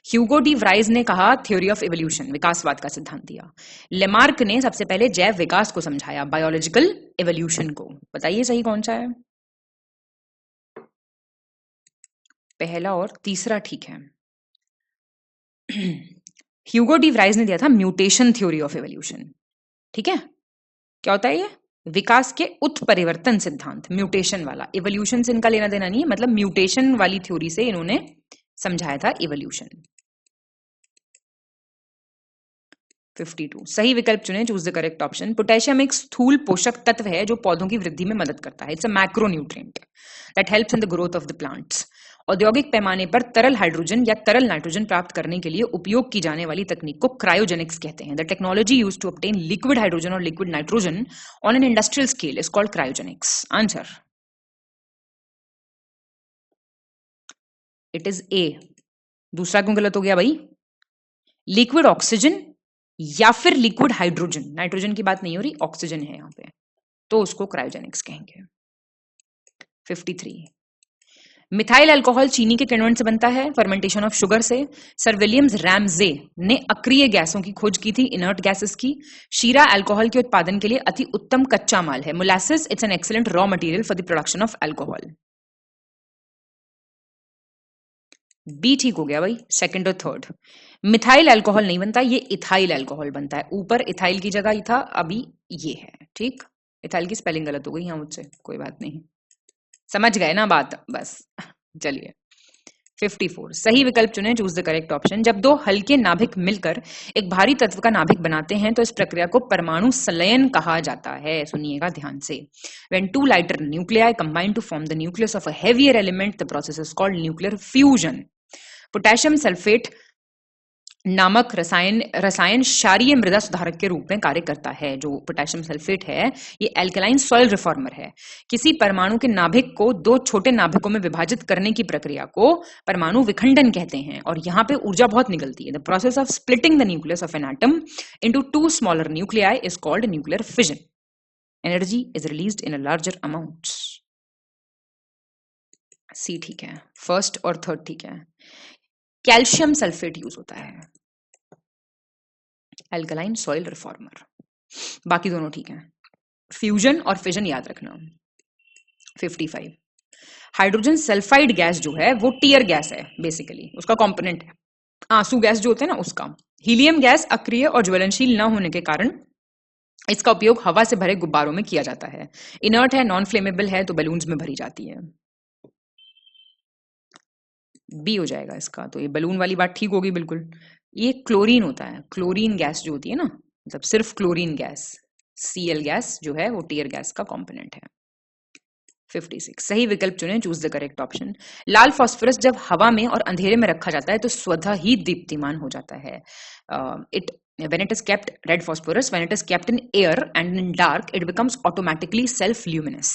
Hugo de Vries ने कहा थ्योरी ऑफ इवोल्यूशन, विकासवाद का सिद्धांत दिया। लेमार्क ने सबसे पहले जैव विकास को समझाया, बायोलॉजिकल इवोल्यूशन को। बताइए सही कौन सा है? पहला और तीसरा ठीक है। ह्यूगो डी व्राइज ने दिया था म्यूटेशन थ्योरी ऑफ इवोल्यूशन, ठीक है। क्या होता है ये? विकास के उत्परिवर्तन सिद्धांत, म्यूटेशन वाला। इवोल्यूशन से इनका लेना देना नहीं है, मतलब म्यूटेशन वाली थ्योरी से इन्होंने समझाया था इवोल्यूशन। 52 सही विकल्प चुने, choose the correct option. Potassium एक स्थूल पोषक तत्व है जो पौधों की वृद्धि में मदद करता है। It's a macronutrient that helps in the growth of the plants. औद्योगिक पैमाने पर तरल हाइड्रोजन या तरल नाइट्रोजन प्राप्त करने के लिए उपयोग की जाने वाली तकनीक को क्रायोजेनिक्स कहते हैं। The technology used to obtain liquid hydrogen और liquid nitrogen on an industrial scale is called cryogenics. Answer it is A. दूसरा क्यों गलत हो गया भाई? लिक्विड ऑक्सीजन या फिर लिक्विड हाइड्रोजन, नाइट्रोजन की बात नहीं हो रही, ऑक्सीजन है यहाँ पे, तो उसको क्रायोजेनिक्स कहेंगे। 53 मिथाइल अल्कोहल चीनी के किण्वन से बनता है, फर्मेंटेशन ऑफ शुगर से। सर विलियम्स रैमजे ने अक्रिय गैसों की खोज की थी, इनर्ट गैसेस की। शीरा अल्कोहल के उत्पादन के लिए अति उत्तम कच्चा माल है। Molasses it's an excellent raw material for the production of alcohol. B ठीक हो गया भाई, सेकंड और थर्ड। मिथाइल अल्कोहल नहीं बनता, ये इथाइल अल्कोहल बनता है। ऊपर इथाइल की जगह था, अभी ये है। ठीक, इथाइल की स्पेलिंग गलत हो गई यहाँ मुझसे, कोई बात नहीं, समझ गए ना बात, बस चलिए। 54 सही विकल्प चुने, चूज द करेक्ट ऑप्शन। जब दो हल्के नाभिक मिलकर एक भारी तत्व का नाभिक बनाते हैं तो इस प्रक्रिया को परमाणु संलयन कहा जाता है। सुनिएगा ध्यान से। When two lighter nuclei combine to form the nucleus of a heavier element, the process is called nuclear fusion. Potassium sulphate नामक रसायन क्षारीय मृदा सुधारक के रूप में कार्य करता है। जो पोटेशियम सल्फेट है ये एल्कलाइन सॉइल रिफॉर्मर है। किसी परमाणु के नाभिक को दो छोटे नाभिकों में विभाजित करने की प्रक्रिया को परमाणु विखंडन कहते हैं, और यहाँ पे ऊर्जा बहुत निकलती है। The process of splitting the nucleus of an atom into two smaller nuclei is called nuclear fission. Energy is released in a larger amount. C ठीक है, फर्स्ट और थर्ड ठीक है। कैल्शियम सल्फेट यूज होता है, एल्कलाइन सॉइल रिफॉर्मर। बाकी दोनों ठीक है, फ्यूजन और फिजन याद रखना। 55 हाइड्रोजन सल्फाइड गैस जो है वो टीयर गैस है, बेसिकली उसका कंपोनेंट है। आंसू गैस जो होते हैं ना उसका। हीलियम गैस अक्रिय और ज्वलनशील न होने के कारण इसका उपयोग हवा से भरे गुब्बारों में किया जाता है। इनर्ट है, नॉन फ्लेमेबल है, तो बलून्स में भरी जाती है। बी हो जाएगा इसका, तो ये बलून वाली बात ठीक होगी बिल्कुल। ये क्लोरीन होता है, क्लोरीन गैस जो होती है ना, मतलब सिर्फ क्लोरीन गैस, Cl गैस जो है वो टीयर गैस का कंपोनेंट है। 56 सही विकल्प चुनें, choose the correct option. Lal phosphorus जब हवा में और अंधेरे में रखा जाता है तो स्वतः ही दीप्तिमान हो जाता है। When it is kept, red phosphorus, when it is kept in air and in dark, it becomes automatically self-luminous.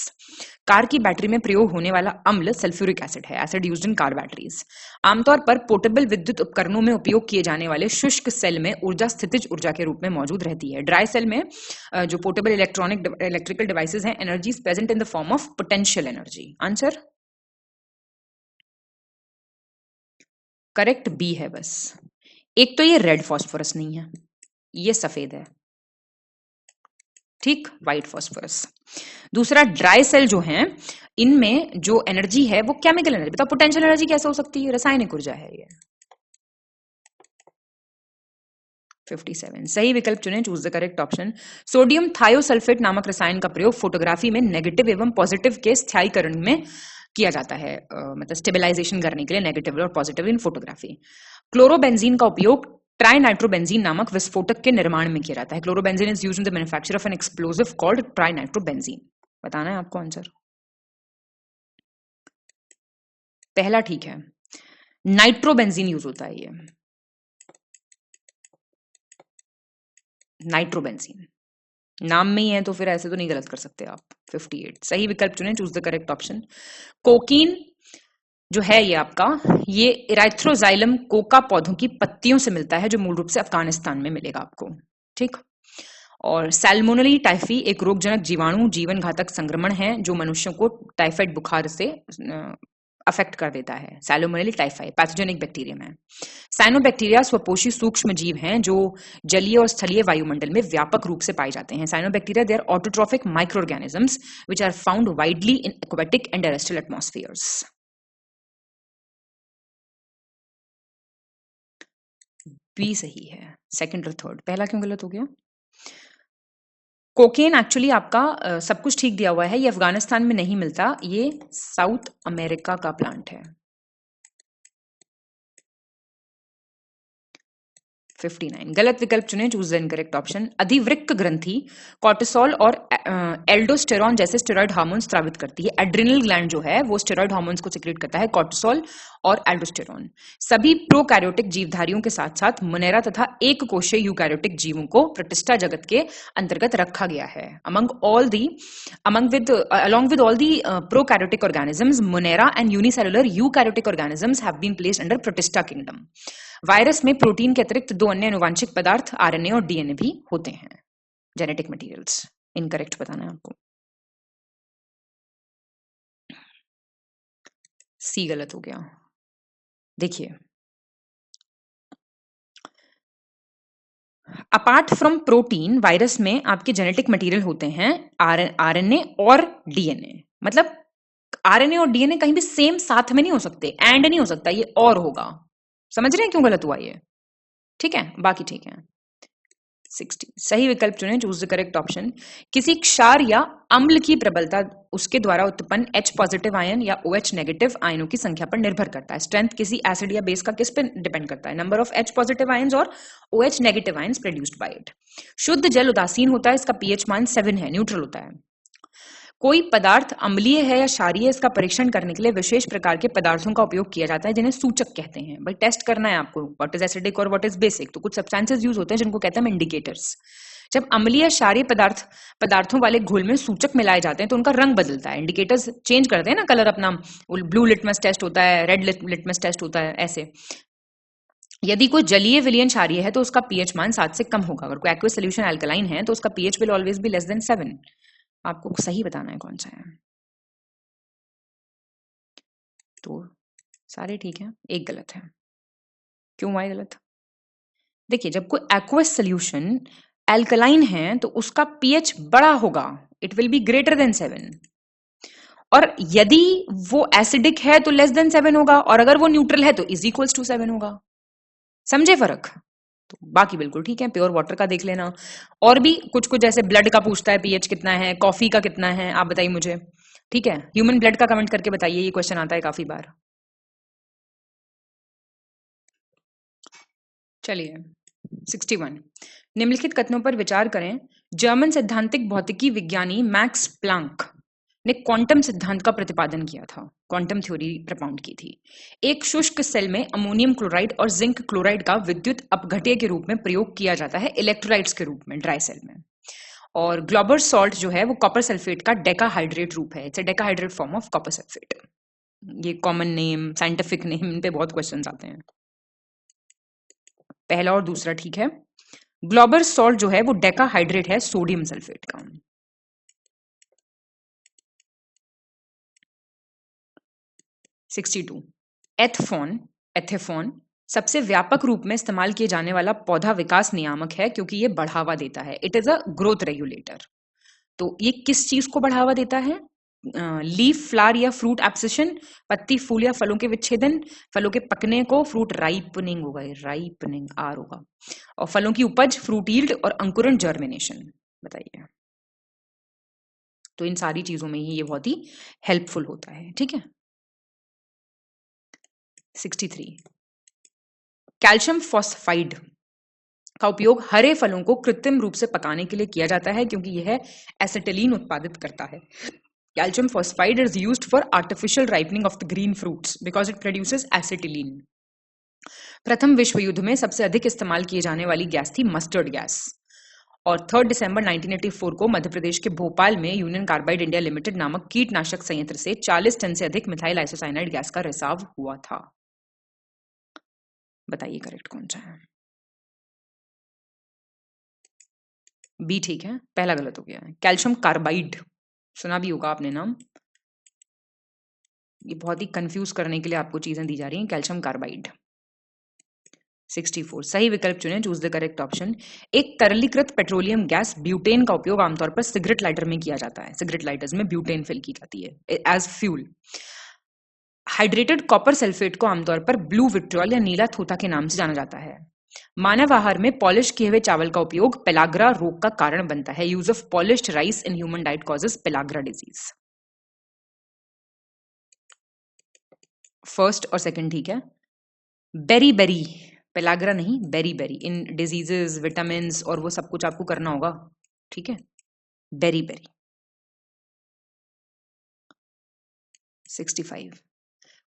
Car की बैटरी में प्रयोग होने वाला अम्ल सल्फ्यूरिक एसिड है, acid used in car batteries. आमतौर पर पोर्टेबल विद्युत उपकरणों में उपयोग किए जाने वाले शुष्क सेल में ऊर्जा स्थितिज ऊर्जा के रूप में मौजूद रहती है। ड्राई सेल में जो पोर्टेबल इलेक्ट्रिकल डिवाइसेस हैं, energy is present in the form of potential energy. Answer correct B है बस। एक तो ये रेड फास्फोरस नहीं है, ये सफेद है, ठीक, व्हाइट फास्फोरस। दूसरा ड्राई सेल जो है इनमें जो एनर्जी है वो केमिकल एनर्जी, बताओ पोटेंशियल एनर्जी कैसे हो सकती है, रासायनिक ऊर्जा है ये। 57 सही विकल्प चुनें, choose the correct option. Sodium thiosulphate नामक रसायन का प्रयोग फोटोग्राफी में नेगेटिव एवं पॉजिटिव के स्थायीकरण में किया जाता है, मतलब स्टेबलाइजेशन करने के लिए नेगेटिव और पॉजिटिव इन फोटोग्राफी। क्लोरोबेंजीन का उपयोग ट्राइनाइट्रोबेंजीन नामक विस्फोटक के निर्माण में किया जाता है। Chlorobenzene is used in the manufacture of an explosive called trinitrobenzene. बताना है आपको आंसर। पहला ठीक है, नाइट्रोबेंजीन यूज होता है ये, नाइट्रोबेंजीन नाम में ही है तो फिर ऐसे तो नहीं गलत कर सकते आप। 58 सही विकल्प चुनें, choose the correct option. Cocaine जो है ये आपका, ये इराइथ्रोजाइलम कोका पौधों की पत्तियों से मिलता है, जो मूल रूप से अफगानिस्तान में मिलेगा आपको, ठीक। और सैल्मोनेला टाइफी एक रोगजनक जीवाणु जीवन घातक संक्रमण है जो मनुष्यों को टाइफाइड बुखार से अफेक्ट कर देता है। सैल्मोनेला टाइफाई पैथोजेनिक बैक्टीरियम है। साइनोबैक्टीरिया स्वपोषी सूक्ष्म जीव हैं जो जलीय और स्थलीय वायुमंडल में व्यापक रूप से पाए जाते हैं। Cyanobacteria they are autotrophic micro organisms which are found widely in aquatic and terrestrial atmospheres. B सही है, सेकंड और थर्ड। पहला क्यों गलत हो गया? कोकेन एक्चुअली आपका सब कुछ ठीक दिया हुआ है, ये अफगानिस्तान में नहीं मिलता, ये साउथ अमेरिका का प्लांट है। 59 गलत विकल्प चुने, चूज द इनकरेक्ट ऑप्शन। अधिवृक्क ग्रंथि कॉर्टिसोल और एल्डोस्टेरॉन जैसे स्टेरॉइड हार्मोन्स स्रावित करती है। एड्रिनल ग्लैंड जो है वो स्टेरॉइड हार्मोन्स को सिक्रेट करता है, कॉर्टिसोल और एल्डोस्टेरॉन। सभी प्रोकैरियोटिक जीवधारियों के साथ साथ मोनेरा तथा एक कोशीय यूकैरियोटिक जीवों को प्रतिष्ठा जगत के अंतर्गत रखा गया है। along with all the prokaryotic organisms, Monera and unicellular eukaryotic organisms have been placed under Protista kingdom. Virus में प्रोटीन के अतिरिक्त 2 अन्य आनुवांशिक पदार्थ आरएनए और डीएनए भी होते हैं। जेनेटिक मटेरियल्स इनकरेक्ट बताना है आपको। सी गलत हो गया। देखिए, अपार्ट फ्रॉम प्रोटीन वायरस में आपके जेनेटिक मटेरियल होते हैं आरएनए और डीएनए। मतलब आरएनए और डीएनए कहीं भी सेम साथ में नहीं हो सकते, एंड नहीं हो सकता, ये और होगा। समझ रहे हैं क्यों गलत हुआ ये? ठीक है, बाकी ठीक है। 60 सही विकल्प चुनें, चूज द करेक्ट ऑप्शन। किसी क्षार या अम्ल की प्रबलता उसके द्वारा उत्पन्न H पॉजिटिव आयन या OH नेगेटिव आयनों की संख्या पर निर्भर करता है। स्ट्रेंथ किसी एसिड या बेस का किस पर डिपेंड करता है? Number of H positive ions और OH negative ions produced by it. शुद्ध जल उदासीन होता है, इसका pH मान 7 है, न्यूट्रल होता है। कोई पदार्थ अम्लीय है या क्षारीय, इसका परीक्षण करने के लिए विशेष प्रकार के पदार्थों का उपयोग किया जाता है जिन्हें सूचक कहते हैं। भाई टेस्ट करना है आपको व्हाट इज एसिडिक और व्हाट इज बेसिक, तो कुछ सब्सटेंसेस यूज होते हैं जिनको कहते हैं इंडिकेटर्स। जब अम्लीय क्षारीय पदार्थों वाले घोल में सूचक मिलाए जाते हैं तो उनका रंग बदलता है। इंडिकेटर्स चेंज करते हैं ना कलर अपना, ब्लू लिटमस टेस्ट होता है, रेड लिटमस टेस्ट होता है, ऐसे। यदि कोई जलीय विलयन क्षारीय है तो उसका pH मान 7 से कम होगा। अगर कोई एक्वस सोल्यूशन अल्कलाइन है तो उसका pH will always be less than 7। आपको सही बताना है कौन सा है। तो सारे ठीक हैं, एक गलत है। क्यों हुआ गलत? देखिए, जब कोई एक्वस सोल्यूशन अल्कलाइन है तो उसका pH बड़ा होगा, it will be greater than 7। और यदि वो एसिडिक है तो लेस देन 7 होगा, और अगर वो न्यूट्रल है तो इज इक्वल्स टू 7 होगा। समझे फर्क? तो बाकी बिल्कुल ठीक है। प्योर वाटर का देख लेना, और भी कुछ कुछ जैसे ब्लड का पूछता है pH कितना है, कॉफी का कितना है, आप बताइए मुझे। ठीक है, ह्यूमन ब्लड का कमेंट करके बताइए, ये क्वेश्चन आता है काफी बार। चलिए 61, निम्नलिखित कथनों पर विचार करें। जर्मन सैद्धांतिक भौतिकी विज्ञानी मैक्स प्लांक ने क्वांटम सिद्धांत का प्रतिपादन किया था, क्वांटम थ्योरी प्रपाउंड की थी। एक शुष्क सेल में अमोनियम क्लोराइड और जिंक क्लोराइड का विद्युत अपघट्य के रूप में प्रयोग किया जाता है इलेक्ट्रोलाइट्स के रूप में ड्राई सेल में। और ग्लोबर सॉल्ट जो है वो कॉपर सल्फेट का डेकाहाइड्रेट रूप है, it's a decahydrate form of copper sulphate. ये कॉमन नेम, साइंटिफिक नेम, इन पे बहुत क्वेश्चंस आते हैं। पहला और दूसरा ठीक है। ग्लोबर सॉल्ट जो है वो डेकाहाइड्रेट है सोडियम सल्फेट का। 62, एथेफॉन सबसे व्यापक रूप में इस्तेमाल किए जाने वाला पौधा विकास नियामक है क्योंकि ये बढ़ावा देता है। It is a growth regulator. तो ये किस चीज को बढ़ावा देता है? लीफ, फ्लावर या फ्रूट एब्सेशन, पत्ती, फूल या फलों के विच्छेदन, फलों के पकने को, फ्रूट राइपनिंग होगा, राइपनिंग आर होगा, और फलों की उपज, फ्रूट यील्ड, और अंकुरण जर्मिनेशन। बताइए। तो इन सारी चीजों में ही ये बहुत ही हेल्पफुल होता है। ठीक है। 63, कैल्शियम फॉस्फाइड का उपयोग हरे फलों को कृत्रिम रूप से पकाने के लिए किया जाता है क्योंकि यह एसिटिलीन उत्पादित करता है। Calcium phosphide is used for artificial ripening of the green fruits because it produces acetylene. प्रथम विश्व युद्ध में सबसे अधिक इस्तेमाल किए जाने वाली गैस थी मस्टर्ड गैस। और 3 दिसंबर 1984 को मध्य प्रदेश के भोपाल में यूनियन कार्बाइड इंडिया लिमिटेड नामक कीटनाशक संयंत्र से 40 टन से अधिक मिथाइल आइसोसाइनाइड गैस का रिसाव हुआ था। बताइए करेक्ट कौन सा है? बी ठीक है, पहला गलत हो गया है। कैल्शियम कार्बाइड सुना भी होगा आपने नाम, ये बहुत ही कंफ्यूज करने के लिए आपको चीजें दी जा रही हैं। Calcium carbide. 64, सही विकल्प चुनें, चूज द करेक्ट ऑप्शन। एक तरलीकृत पेट्रोलियम गैस ब्यूटेन का उपयोग आमतौर पर सिगरेट लाइटर में किया जाता है। सिगरेट लाइटर्स में ब्यूटेन फिल की जाती है as fuel. Hydrated copper sulphate को आमतौर पर ब्लू विट्रियल या नीला थोथा के नाम से जाना जाता है। मानव आहार में पॉलिश किए हुए चावल का उपयोग पेलाग्रा रोग का कारण बनता है। Use of polished rice in human diet causes pellagra disease. First और सेकंड ठीक है। बेरी बेरी, पेलाग्रा नहीं, बेरी बेरी, इन डिजीजेस, विटामिन और वो सब कुछ आपको करना होगा। ठीक है, बेरी बेरी। 65,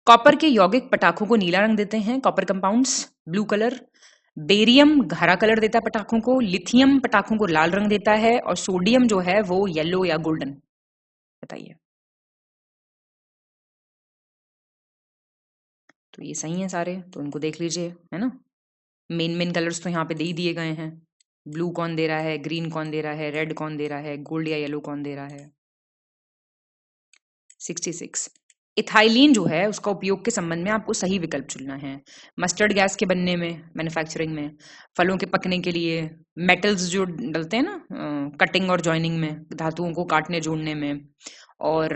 कॉपर के यौगिक पटाखों को नीला रंग देते हैं। Copper compounds blue colour, barium हरा कलर देता है पटाखों को, लिथियम पटाखों को लाल रंग देता है, और सोडियम जो है वो येलो या गोल्डन। बताइए। तो ये सही है सारे, तो इनको देख लीजिए, है ना। मेन कलर्स तो यहाँ पे दे ही दिए गए हैं। ब्लू कौन दे रहा है, ग्रीन कौन दे रहा है, रेड कौन दे रहा है, गोल्ड या येलो कौन दे रहा है। 66। इथाइलिन जो है उसका उपयोग के संबंध में आपको सही विकल्प चुनना है। मस्टर्ड गैस के बनने में, मैन्युफैक्चरिंग में, फलों के पकने के लिए, मेटल्स जो डलते हैं ना कटिंग और जॉइनिंग में, धातुओं को काटने जोड़ने में, और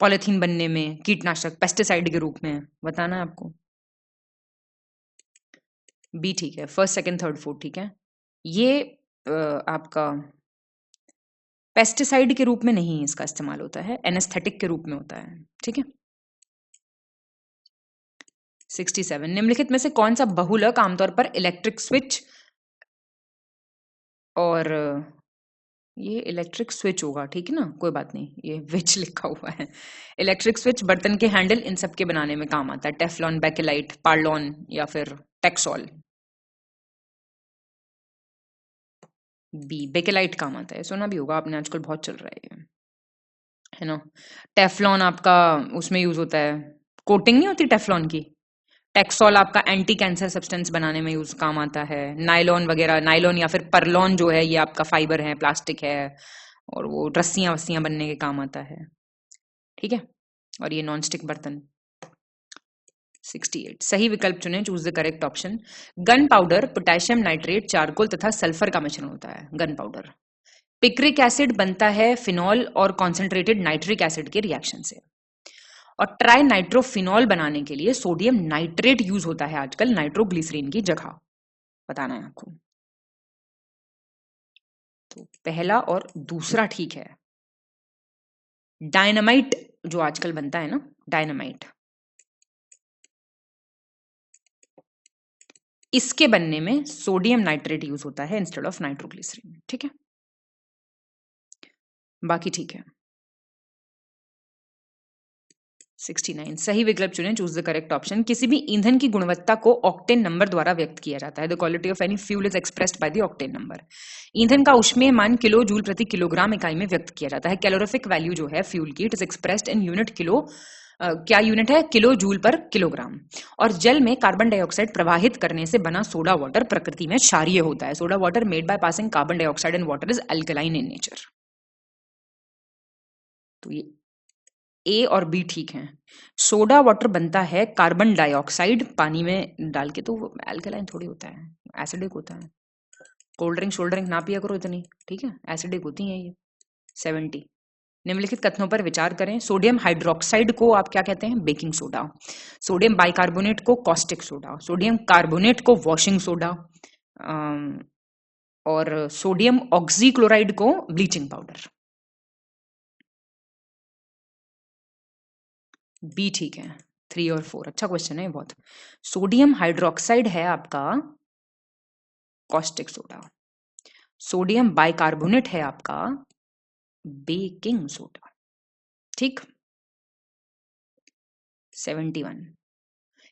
पॉलिथीन बनने में, कीटनाशक पेस्टिसाइड के रूप में। बताना है आपको। बी ठीक है, फर्स्ट सेकंड थर्ड फोर्थ ठीक है। ये आपका पेस्टिसाइड के रूप में नहीं इसका इस्तेमाल होता है, एनेस्थेटिक के रूप में होता है। ठीक है। 67। निम्नलिखित में से कौन सा बहुलक आमतौर पर इलेक्ट्रिक स्विच और ये इलेक्ट्रिक स्विच होगा, ठीक है ना, कोई बात नहीं, ये विच लिखा हुआ है। इलेक्ट्रिक स्विच, बर्तन के हैंडल, इन सब के बनाने में काम आता है। टेफ्लॉन, बेकेलाइट, पार्लॉन या फिर टेक्सॉल। बी बेकेलाइट काम आता है, सुना भी होगा आपने, आजकल बहुत चल रहा है ना। टेफ्लॉन आपका उसमें यूज होता है, कोटिंग नहीं होती टेफ्लॉन की। टेक्सॉल आपका एंटी कैंसर सब्सटेंस बनाने में यूज काम आता है। नायलॉन वगैरह, नायलॉन या फिर परलॉन जो है ये आपका फाइबर है, प्लास्टिक है, और वो रस्सियां वस्सियां बनने के काम आता है। ठीक है। और ये नॉन स्टिक बर्तन। 68। सही विकल्प चुनें, choose the correct option. Gun powder potassium nitrate, charcoal तथा सल्फर का मिश्रण होता है गन पाउडर। पिक्रिक एसिड बनता है फिनॉल और कॉन्सेंट्रेटेड नाइट्रिक एसिड के रिएक्शन से। और ट्राई नाइट्रोफिनॉल बनाने के लिए सोडियम नाइट्रेट यूज होता है आजकल नाइट्रोग्लिसरीन की जगह। बताना है आपको। तो पहला और दूसरा ठीक है। डायनामाइट जो आजकल बनता है ना, डायनामाइट, इसके बनने में सोडियम नाइट्रेट यूज होता है इंस्टेड ऑफ नाइट्रोग्लिसरीन। ठीक है। बाकी ठीक है। 69। सही विकल्प चुनें, चूज द करेक्ट ऑप्शन। किसी भी ईंधन की गुणवत्ता को ऑक्टेन नंबर द्वारा व्यक्त किया जाता है। The quality of any fuel is expressed by the octane number. ईंधन का ऊष्मीय मान किलो जूल प्रति किलोग्राम इकाई में व्यक्त किया जाता है। कैलोरीफिक वैल्यू जो है फ्यूल की, it is expressed in unit kilo, क्या यूनिट है, किलो जूल पर किलोग्राम। और जल में कार्बन डाइऑक्साइड प्रवाहित करने से बना सोडा वाटर प्रकृति में क्षारीय होता है। Soda water made by passing carbon dioxide and water is alkaline in nature. तो ये ए और बी ठीक है। सोडा वाटर बनता है कार्बन डाइऑक्साइड पानी में डाल के, तो वो अल्कलाइन थोड़ी होता है, एसिडिक होता है। कोल्ड ड्रिंक शोल्ड ड्रिंक ना पिया करो इतनी, ठीक है, एसिडिक होती है ये। 70। निम्नलिखित कथनों पर विचार करें। सोडियम हाइड्रोक्साइड को आप क्या कहते हैं, बेकिंग सोडा। सोडियम बाइकार्बोनेट को कॉस्टिक सोडा। सोडियम कार्बोनेट को वॉशिंग सोडा। और सोडियम ऑक्सीक्लोराइड को ब्लीचिंग पाउडर। बी ठीक है। 3 और 4 अच्छा क्वेश्चन है बहुत। सोडियम हाइड्रोक्साइड है आपका कॉस्टिक सोडा। सोडियम बाइकार्बोनेट है आपका बेकिंग सोडा। ठीक। 71।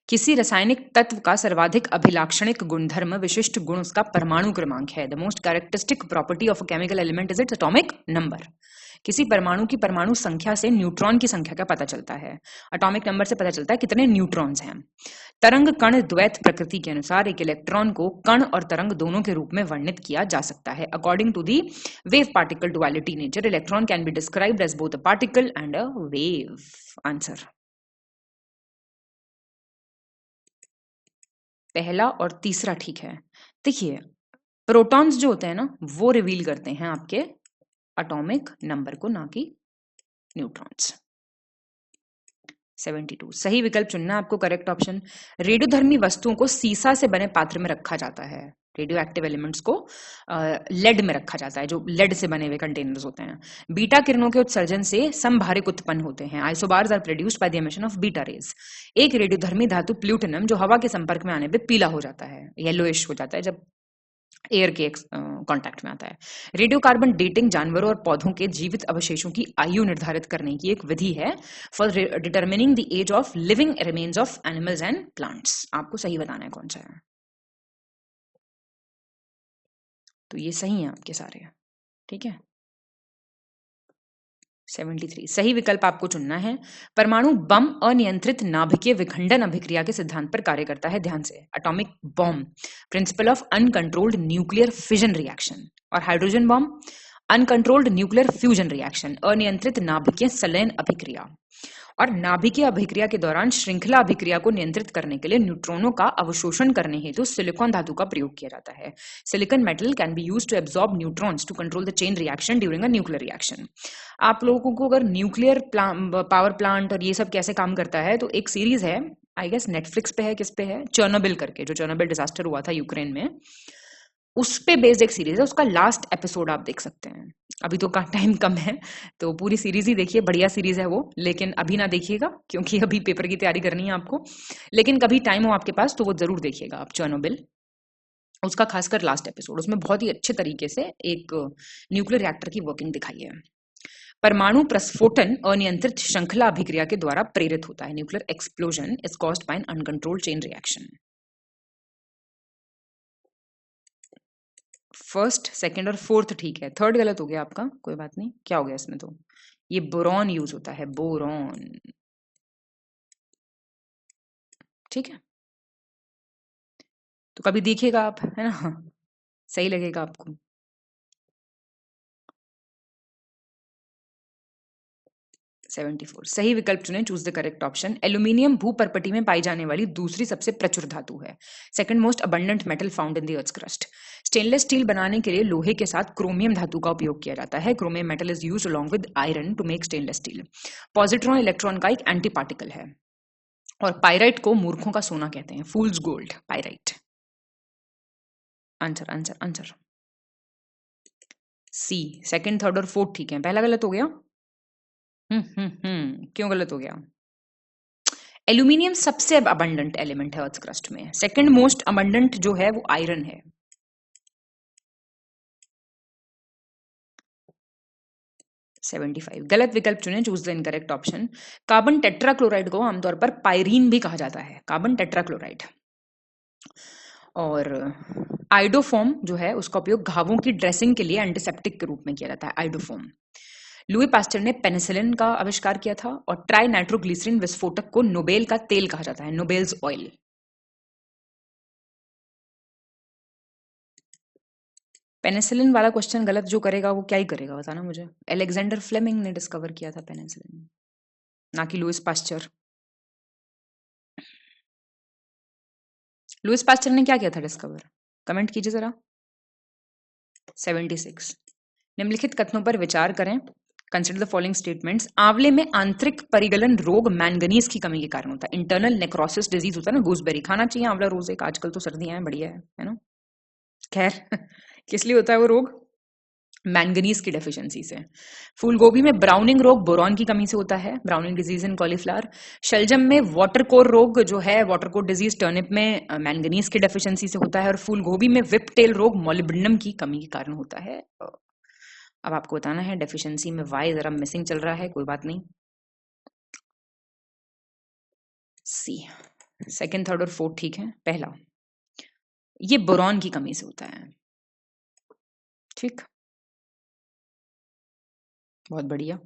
किसी रासायनिक तत्व का सर्वाधिक अभिलाक्षणिक गुणधर्म विशिष्ट गुण उसका परमाणु क्रमांक है। The most characteristic property of a chemical element is its atomic number. किसी परमाणु की परमाणु संख्या से न्यूट्रॉन की संख्या का पता चलता है। एटॉमिक नंबर से पता चलता है कितने न्यूट्रॉन्स हैं। तरंग कण द्वैत प्रकृति के अनुसार एक इलेक्ट्रॉन को कण और तरंग दोनों के रूप में वर्णित किया जा सकता है। According to the wave particle duality nature, electron can be described as both a particle and a wave. Answer पहला और तीसरा ठीक है। देखिए, प्रोटॉन्स जो होते हैं ना, वो रिवील करते हैं आपके एटॉमिक नंबर को, ना कि न्यूट्रॉन्स। 72। सही विकल्प चुनना आपको करेक्ट ऑप्शन। रेडियोधर्मी वस्तुओं को सीसा से बने पात्र में रखा जाता है। रेडियो एक्टिव एलिमेंट्स को लेड में रखा जाता है, जो लेड से बने हुए कंटेनर्स होते हैं। बीटा किरणों के उत्सर्जन से समभारिक उत्पन्न होते हैं। Isobars are produced by the emission of beta rays. एक रेडियोधर्मी धातु प्लूटोनियम जो हवा के संपर्क में आने पे पीला हो जाता है, येलोइश हो जाता है जब एयर के कांटेक्ट में आता है। रेडियोकार्बन डेटिंग जानवरों और पौधों के जीवित अवशेषों की आयु निर्धारित करने की एक विधि है for determining the age of living remains of animals and plants. आपको सही बताना है कौन सा है। तो ये सही है आपके सारे, ठीक है। 73 सही विकल्प आपको चुनना है। परमाणु बम अनियंत्रित नाभिकीय विखंडन अभिक्रिया के सिद्धांत पर कार्य करता है। ध्यान से, atomic bomb, principle of uncontrolled nuclear fission reaction, और hydrogen bomb, uncontrolled nuclear fusion reaction, अनियंत्रित नाभिकीय संलयन अभिक्रिया। और नाभिकीय अभिक्रिया के दौरान श्रृंखला अभिक्रिया को नियंत्रित करने के लिए न्यूट्रॉनों का अवशोषण करने हेतु सिलिकॉन धातु का प्रयोग किया जाता है। Silicon metal can be used to absorb neutrons to control the chain reaction during a nuclear reaction. आप लोगों को अगर न्यूक्लियर पावर प्लांट और ये सब कैसे काम करता है, तो एक सीरीज है, आई गेस नेटफ्लिक्स पे है, किस पे है, चर्नोबिल करके, जो चर्नोबिल डिजास्टर हुआ था यूक्रेन में, उस पे बेस्ड एक सीरीज है। उसका लास्ट एपिसोड आप देख सकते हैं। अभी तो का टाइम कम है, तो पूरी सीरीज ही देखिए, बढ़िया सीरीज है वो, लेकिन अभी ना देखिएगा क्योंकि अभी पेपर की तैयारी करनी है आपको। लेकिन कभी टाइम हो आपके पास तो वो जरूर देखिएगा आप, चर्नोबिल, उसका खासकर लास्ट एपिसोड, उसमें बहुत ही अच्छे तरीके से एक न्यूक्लियर रिएक्टर की वर्किंग दिखाई है। परमाणु प्रस्फोटन अनियंत्रित श्रृंखला अभिक्रिया के द्वारा प्रेरित होता है। Nuclear explosion is caused by an uncontrolled chain reaction. First, second और फोर्थ ठीक है, थर्ड गलत हो गया आपका, कोई बात नहीं। क्या हो गया इसमें, तो ये बोरॉन यूज होता है, बोरॉन, ठीक है। तो कभी देखिएगा आप, है ना, सही लगेगा आपको। सही विकल्प चुने, choose the correct option. Aluminium भूपर्पटी में पाई जाने वाली दूसरी सबसे प्रचुर धातु है। Second most abundant metal found in the earth crust. Stainless steel बनाने के लिए लोहे के साथ क्रोमियम धातु का उपयोग किया जाता है। Chromium metal is used along with iron to make stainless steel. Positron electron का एक एंटी पार्टिकल है। और पायराइट को मूर्खों का सोना कहते हैं, fool's gold, pyrite. Answer answer answer C. Second, third और फोर्थ ठीक है, पहला गलत हो गया। क्यों गलत हो गया? एल्यूमिनियम सबसे अबंडेंट एलिमेंट है अर्थ क्रस्ट में। सेकंड मोस्ट अबंडेंट जो है वो आयरन है। गलत विकल्प चुने, choose the incorrect option. Carbon tetrachloride को आमतौर पर पायरीन भी कहा जाता है, कार्बन टेट्राक्लोराइड। और आइडोफोम जो है उसका उपयोग घावों की ड्रेसिंग के लिए एंटीसेप्टिक के रूप में किया जाता है, आइडोफोम। लुई पास्टर ने पेनिसिलिन का आविष्कार किया था। और ट्राई नाइट्रोग्लिसरीन विस्फोटक को नोबेल का तेल कहा जाता है, नोबेल्स ऑयल। पेनिसिलिन वाला क्वेश्चन गलत जो करेगा वो क्या ही करेगा, बताना मुझे। अलेक्जेंडर फ्लेमिंग ने डिस्कवर किया था पेनिसिलिन, ना कि लुइस पास्चर। लुइस पास्चर ने क्या किया था डिस्कवर, कमेंट कीजिए जरा। 76। निम्नलिखित कथनों पर विचार करें। Consider the following statements. आंवले में आंतरिक परिगलन रोग मैंगनीज की कमी के कारण होता है। इंटरनल नेक्रोसिस डिजीज होता है ना, गूसबेरी खाना चाहिए आंवला रोज एक, आजकल तो सर्दियां हैं, बढ़िया है ना। खैर किस लिए होता है वो रोग? मैंगनीज की डेफिशिएंसी से। फूलगोभी में ब्राउनिंग रोग बोरॉन की कमी से होता है, ब्राउनिंग डिजीज इन कॉलीफ्लावर। शलजम में वाटरकोर रोग जो है, वाटरकोर डिजीज टर्निप में मैंगनीज की डेफिशिएंसी से होता है। और फूलगोभी में विपटेल रोग मॉलिब्डेनम की कमी के कारण होता है। अब आपको बताना है, डेफिशिएंसी में वाई जरा मिसिंग चल रहा है, कोई बात नहीं। सी, सेकंड, थर्ड और फोर्थ ठीक है। पहला, ये बोरॉन की कमी से होता है, ठीक, बहुत बढ़िया।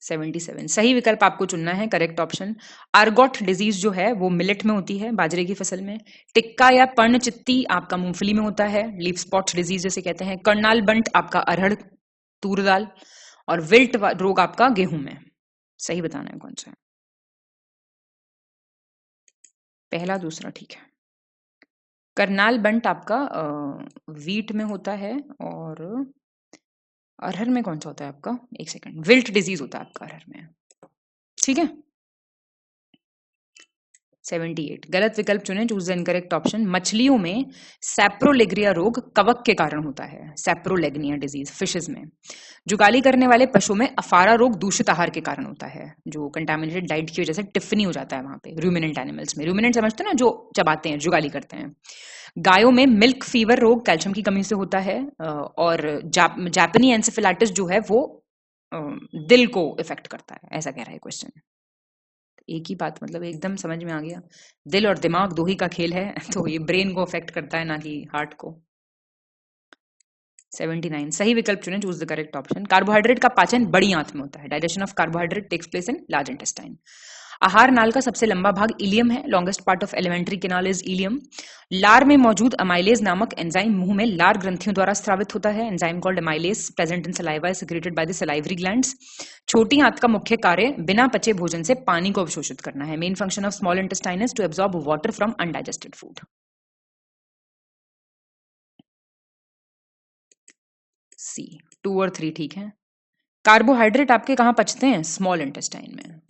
77 सही विकल्प आपको चुनना है, करेक्ट ऑप्शन। आर्गोट डिजीज जो है वो मिलेट में होती है, बाजरे की फसल में। टिक्का या पर्णचित्ती आपका मूंगफली में होता है, लीफ स्पॉट डिजीज जैसे कहते हैं। कर्नाल बंट आपका अरहर, तूर दाल। और विल्ट रोग आपका गेहूं में। सही बताना है कौन सा है। पहला, दूसरा ठीक है। करनाल बंट आपका वीट में होता है। और अरहर में कौन सा होता है आपका, एक सेकंड, विल्ट डिजीज होता है आपका अरहर में, ठीक है। 78 गलत विकल्प चुने, चूज द इनकरेक्ट ऑप्शन। मछलियों में सैप्रोलेग्रिया रोग कवक के कारण होता है, सैप्रोलेग्निया डिजीज फिशेस में। जुगाली करने वाले पशुओं में अफारा रोग दूषित आहार के कारण होता है, जो कंटामिनेटेड डाइट की वजह से टिफनी हो जाता है वहां पे। रूमिनेंट एनिमल्स में, रूमिनेंट समझते हैं ना, जो चबाते हैं, जुगाली करते हैं। गायों में मिल्क फीवर रोग कैल्शियम की कमी से होता है। और जापानी एंसेफेलाइटिस जो है वो दिल को इफेक्ट करता है, ऐसा कह रहा है क्वेश्चन। एक ही बात, मतलब एकदम समझ में आ गया। दिल और दिमाग दो ही का खेल है, तो ये ब्रेन को अफेक्ट करता है, ना कि हार्ट को। 79 सही विकल्प चुने, choose the correct option. Carbohydrate का पाचन बड़ी आंत में होता है। Digestion of carbohydrate takes place in large intestine. आहार नाल का सबसे लंबा भाग इलियम है। Longest part of alimentary canal is ileum. लार में मौजूद अमाइलेज नामक एंजाइम मुंह में लार ग्रंथियों द्वारा स्रावित होता है। Enzyme called amylase present in saliva is secreted by the salivary glands. छोटी आंत का मुख्य कार्य बिना पचे भोजन से पानी को अवशोषित करना है। Main function of small intestine is to absorb water from undigested food. C 2 और 3 ठीक है। कार्बोहाइड्रेट आपके कहां पचते हैं? स्मॉल इंटेस्टाइन में,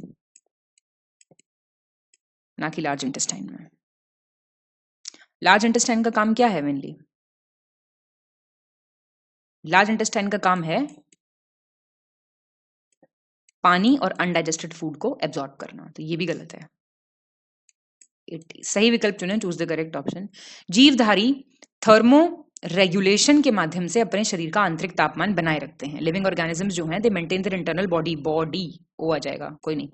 ना कि लार्ज इंटेस्टाइन में। लार्ज इंटेस्टाइन का काम क्या है मेनली? लार्ज इंटेस्टाइन का काम है पानी और अनडाइजेस्टेड फूड को एब्जॉर्ब करना, तो ये भी गलत है। 80 सही विकल्प चुने, चूज द करेक्ट ऑप्शन। जीवधारी थर्मो रेगुलेशन के माध्यम से अपने शरीर का आंतरिक तापमान बनाए रखते हैं। लिविंग ऑर्गेनिजम्स जो हैं they maintain their internal body ओ आ जाएगा कोई नहीं,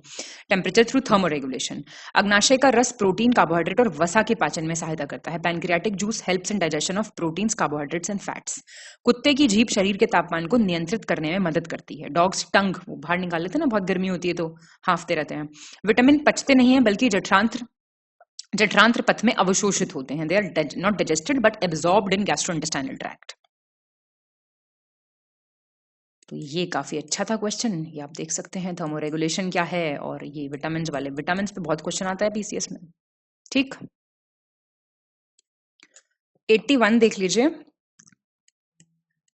टेम्परेचर थ्रू थर्मो रेगुलेशन। अग्नाशय का रस प्रोटीन, कार्बोहाइड्रेट और वसा के पाचन में सहायता करता है। Pancreatic juice helps in digestion of proteins, carbohydrates and fats. कुत्ते की जीभ शरीर के तापमान को नियंत्रित करने में मदद करती है। डॉग्स टंग वो बाहर निकाल लेते हैं ना, बहुत गर्मी होती है तो हांफते रहते हैं। विटामिन पचते नहीं है बल्कि जठरांत्र पथ में अवशोषित होते हैं। They are not digested but absorbed in gastrointestinal tract. तो ये काफी अच्छा था क्वेश्चन, ये आप देख सकते हैं थर्मोरेगुलेशन क्या है। और ये विटामिन वाले, विटामिन पे बहुत क्वेश्चन आता है पीसीएस में। ठीक, 81 देख लीजिए।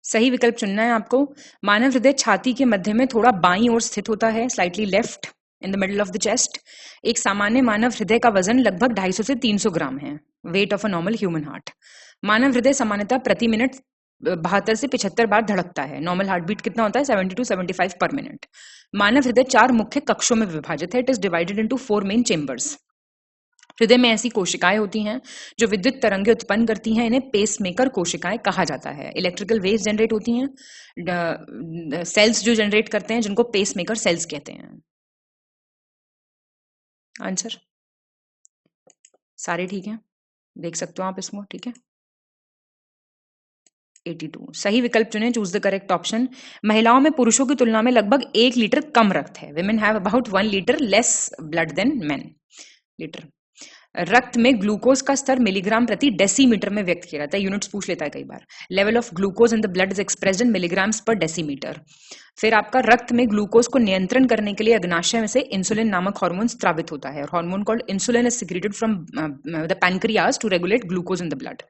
सही विकल्प चुनना है आपको। मानव हृदय छाती के मध्य में थोड़ा बाईं ओर स्थित होता है, slightly left in the middle of the chest. एक सामान्य मानव हृदय का वजन लगभग 250 से 300 ग्राम है, weight of a normal human heart. मानव हृदय सामान्यतः प्रति मिनट 72 से 75 बार धड़कता है। नॉर्मल हार्ट बीट कितना होता है? 70 to 75 पर मिनट। मानव हृदय 4 मुख्य कक्षों में विभाजित है। It is divided into 4 main chambers. हृदय में ऐसी कोशिकाएं होती हैं जो विद्युत तरंगे उत्पन्न करती हैं, इन्हें पेसमेकर कोशिकाएं कहा जाता है। इलेक्ट्रिकल वेव्स जनरेट होती हैं, सेल्स जो जनरेट करते हैं जिनको पेसमेकर सेल्स कहते हैं। आंसर सारे ठीक हैं, देख सकते हो आप इसमें। ठीक है, 82 सही विकल्प चुने, चूज द करेक्ट ऑप्शन। महिलाओं में पुरुषों की तुलना में लगभग 1 लीटर कम रक्त है। Women have about 1 litre less blood than men. Litre. रक्त में ग्लूकोज का स्तर मिलीग्राम प्रति डेसीमीटर में व्यक्त किया जाता है। यूनिट्स पूछ लेता है कई बार। Level of glucose in the blood is expressed in milligrams per decimetre. फिर आपका रक्त में ग्लूकोज को नियंत्रण करने के लिए अग्नाशय में से इंसुलिन नामक हार्मोन स्रावित होता है। और hormone called insulin is secreted from the pancreas to regulate glucose in the blood.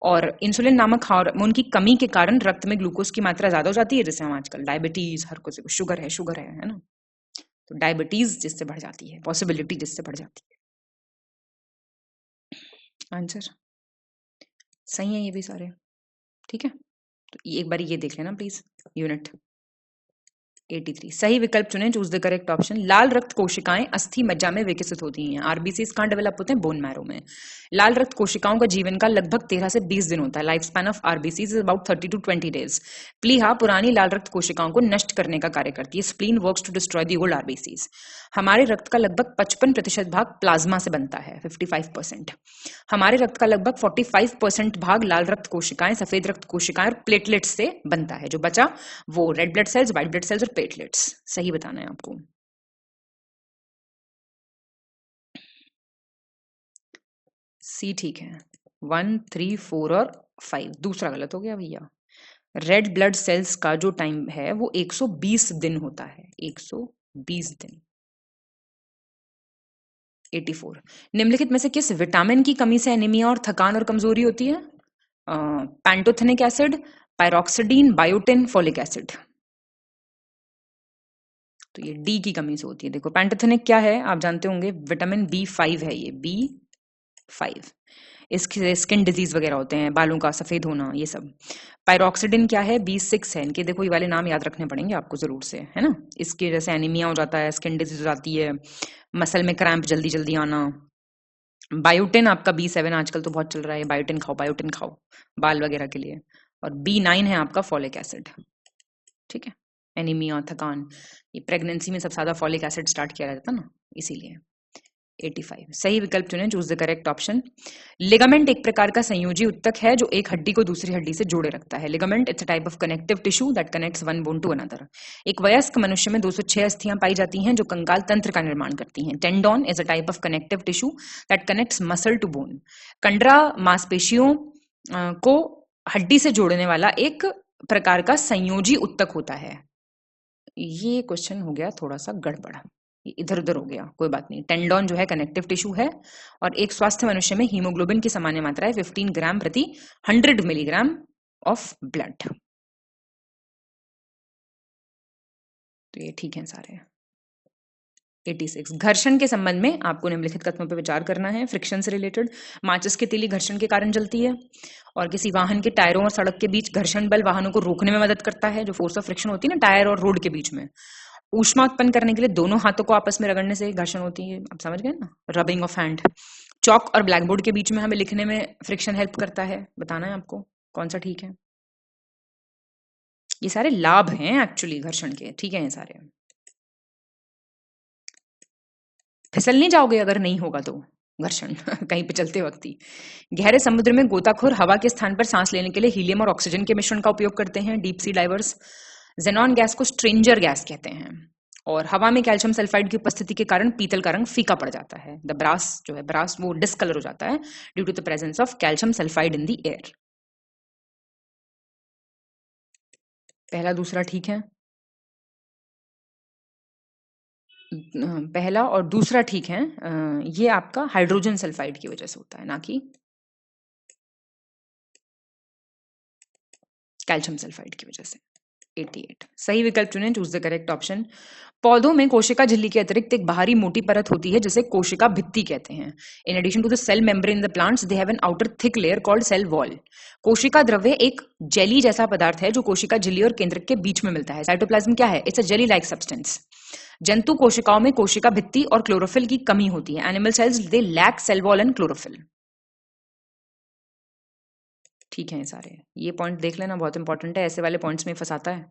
और इंसुलिन नामक हार्मोन की कमी के कारण रक्त में ग्लूकोज की मात्रा ज्यादा हो जाती है, जैसे हम आजकल डायबिटीज, हर कोई शुगर है ना, तो डायबिटीज जिससे बढ़ जाती है, पॉसिबिलिटी जिससे बढ़ जाती है। आंसर सही है ये भी सारे। ठीक है, तो एक बार ये देख लेना प्लीज। यूनिट 83 सही विकल्प चुने, चूज द करेक्ट ऑप्शन। लाल रक्त कोशिकाएं अस्थि मज्जा में विकसित होती हैं। आरबीसी कहां डेवलप होते हैं? बोन मैरो में। लाल रक्त कोशिकाओं का जीवन काल लगभग 13 से 20 दिन होता है। Life span of RBC is about 30 to 20 days. प्लीहा पुरानी लाल रक्त कोशिकाओं को नष्ट करने का कार्य करती है। Spleen works to destroy the old RBCs. हमारे रक्त का लगभग 55% भाग प्लाज्मा से बनता है, 55%। हमारे रक्त का लगभग 45% भाग लाल रक्त कोशिकाएं, सफेद रक्त कोशिकाएं और प्लेटलेट्स से बनता है। जो बचा वो red blood cells, white blood cells और प्लेटलेट्स। सही बताना है आपको। सी ठीक है। 1, 3, 4 और 5 दूसरा गलत हो गया भैया। रेड ब्लड सेल्स का जो टाइम है वो 120 दिन होता है, 120 दिन। 84 निम्नलिखित में से किस विटामिन की कमी से एनीमिया और थकान और कमजोरी होती है? Pantothenic acid, pyridoxine, biotin, folic acid. तो ये डी की कमी से होती है। देखो पैंटोथेनिक क्या है आप जानते होंगे, विटामिन B5 है ये, B5। इसके स्किन डिजीज वगैरह होते हैं, बालों का सफेद होना, ये सब। पायरोक्सिडिन क्या है? B6 है। इनके देखो ये वाले नाम याद रखने पड़ेंगे आपको जरूर से, है ना। इसके जैसे एनीमिया हो जाता है, स्किन डिजीज हो जाती है, मसल में क्रैम्प जल्दी जल्दी आना। बायोटिन आपका B7 आजकल तो बहुत चल रहा है, बायोटिन खाओ बाल वगैरह के लिए। और B9 है आपका फॉलिक एसिड। ठीक है, एनीमिया, थकान, ये प्रेगनेंसी में सबसे ज्यादा फॉलिक एसिड स्टार्ट किया जाता है ना, इसीलिए। 85 सही विकल्प चुनें, choose the correct option. Ligament एक प्रकार का संयोजी उत्तक है जो एक हड्डी को दूसरी हड्डी से जोड़े रखता है। Ligament it's a type of connective tissue that connects one bone to another. एक वयस्क मनुष्य में 206 अस्थियां पाई जाती हैं जो कंकाल तंत्र का निर्माण करती हैं। Tendon is a type of connective tissue that connects muscle to bone. कंडरा मांसपेशियों को हड्डी से जोड़ने वाला एक प्रकार का संयोजी उत्तक होता है। ये क्वेश्चन हो गया थोड़ा सा गड़बड़, इधर उधर हो गया, कोई बात नहीं। टेंडोन जो है कनेक्टिव टिश्यू है और एक स्वस्थ मनुष्य में हीमोग्लोबिन की सामान्य मात्रा है 15 ग्राम प्रति 100 मिलीग्राम ऑफ ब्लड। तो ये ठीक है सारे। 86 घर्षण के संबंध में आपको निम्नलिखित कथनों पर विचार करना है। फ्रिक्शन से रिलेटेड, माचिस की तीली घर्षण के कारण जलती है और किसी वाहन के टायरों और सड़क के बीच घर्षण बल वाहनों को रोकने में मदद करता है, जो फोर्स ऑफ फ्रिक्शन होती है ना टायर और रोड के बीच में। ऊष्मा उत्पन्न करने के लिए दोनों हाथों को आपस में रगड़ने से घर्षण होती है, आप समझ गए ना, रबिंग ऑफ हैंड। चौक और ब्लैक बोर्ड के बीच में हमें लिखने में फ्रिक्शन हेल्प करता है, बताना है आपको कौन सा ठीक है। ये सारे लाभ हैं एक्चुअली घर्षण के, ठीक है ये सारे। फिसल नहीं जाओगे अगर नहीं होगा तो घर्षण कहीं पे चलते वक्त ही। गहरे समुद्र में गोताखोर हवा के स्थान पर सांस लेने के लिए हीलियम और ऑक्सीजन के मिश्रण का उपयोग करते हैं, deep sea diverse. Xenon gas को स्ट्रेंजर गैस कहते हैं और हवा में कैल्शियम सल्फाइड की उपस्थिति के कारण पीतल का रंग फीका पड़ जाता है। द ब्रास जो है, ब्रास वो डिस्कलर हो जाता है due to the presence of calcium sulphide in the air. पहला दूसरा ठीक है, पहला और दूसरा ठीक है। ये आपका हाइड्रोजन सल्फाइड की वजह से होता है, ना कि कैल्शियम सल्फाइड की वजह से। 88 सही विकल्प चुनें, चूज द करेक्ट ऑप्शन। पौधों में कोशिका झिल्ली के अतिरिक्त एक बाहरी मोटी परत होती है जिसे कोशिका भित्ति कहते हैं। In addition to the cell membrane in the plants they have an outer thick layer called cell wall. कोशिका द्रव्य एक जेली जैसा पदार्थ है जो कोशिका झिल्ली और केंद्रक के बीच में मिलता है। साइटोप्लाज्म क्या है? It's a jelly like substance. जंतु कोशिकाओं में कोशिका भित्ति और क्लोरोफिल की कमी होती है। Animal cells they lack cell wall and chlorophyll. ठीक है सारे, ये पॉइंट देख लेना, बहुत इंपॉर्टेंट है, ऐसे वाले पॉइंट्स में फंसाता है।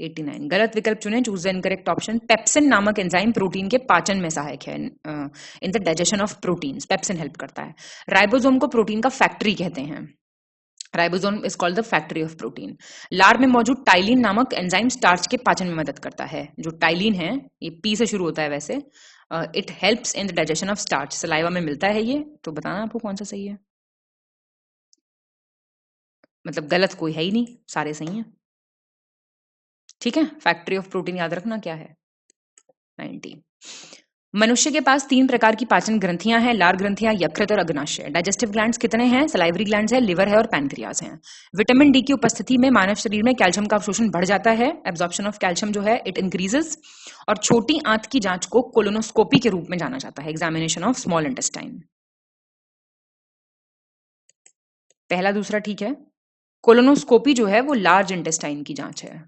89 गलत विकल्प चुने, choose the incorrect option. Pepsin नामक एंजाइम प्रोटीन के पाचन में सहायक है in the digestion of proteins. Pepsin help करता है। राइबोसोम को प्रोटीन का फैक्ट्री कहते हैं। Ribosome is called the factory of protein. लार में मौजूद टाइलिन नामक एंजाइम स्टार्च के पाचन में मदद करता है। जो टाइलिन है ये पी से शुरू होता है वैसे। It helps in the digestion of starch. Saliva में मिलता है ये, तो बताना आपको कौन सा सही है। मतलब गलत कोई है ही नहीं, सारे सही हैं। ठीक है, फैक्ट्री ऑफ प्रोटीन याद रखना क्या है। 90 मनुष्य के पास 3 प्रकार की पाचन ग्रंथियां हैं, लार ग्रंथियां, यकृत और अग्नाशय। डाइजेस्टिव ग्लैंड्स कितने हैं? सलाइवरी ग्लैंड्स है, लिवर है और पैनक्रियाज हैं। विटामिन डी की उपस्थिति में मानव शरीर में कैल्शियम का अवशोषण बढ़ जाता है। एब्जॉर्प्शन ऑफ कैल्शियम जो है इट इंक्रीजेस। और छोटी आंत की जांच को कोलोनोस्कोपी के रूप में जाना जाता है, एग्जामिनेशन ऑफ स्मॉल इंटेस्टाइन। पहला दूसरा ठीक है। कोलोनोस्कोपी जो है वो लार्ज इंटेस्टाइन की जांच है।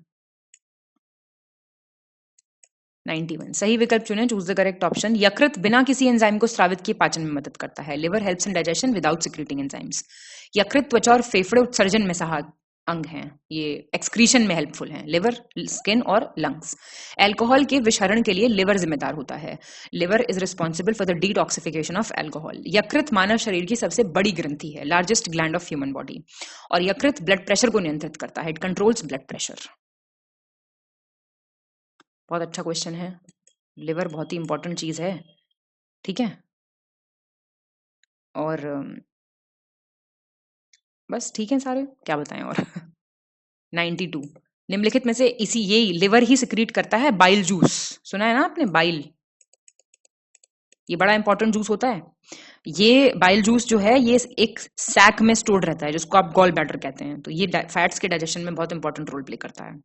91 सही विकल्प चुनें, चूज द करेक्ट ऑप्शन। यकृत बिना किसी एंजाइम को स्रावित किए पाचन में मदद करता है। Liver helps in digestion without secreting enzymes. यकृत त्वचा और फेफड़े उत्सर्जन में सहायक अंग हैं, ये एक्सक्रीशन में हेल्पफुल हैं। लिवर, स्किन और लंग्स। एल्कोहल के विषहरण के लिए लिवर जिम्मेदार होता है। Liver is responsible for the detoxification of alcohol. यकृत मानव शरीर की सबसे बड़ी ग्रंथि है, largest gland of human body. और यकृत ब्लड प्रेशर को नियंत्रित करता है, इट कंट्रोल्स ब्लड प्रेशर। बहुत अच्छा क्वेश्चन है। लिवर बहुत ही इंपॉर्टेंट चीज है, ठीक है। और बस ठीक है सारे, क्या बताएं और। 92 निम्नलिखित में से इसी यही लिवर ही सिक्रीट करता है बाइल जूस। सुना है ना आपने, बाइल, ये बड़ा इंपॉर्टेंट जूस होता है। ये बाइल जूस जो है ये एक सैक में स्टोर्ड रहता है जिसको आप गॉल ब्लैडर कहते हैं। तो ये फैट्स के डाइजेशन में बहुत इंपॉर्टेंट रोल प्ले करता है।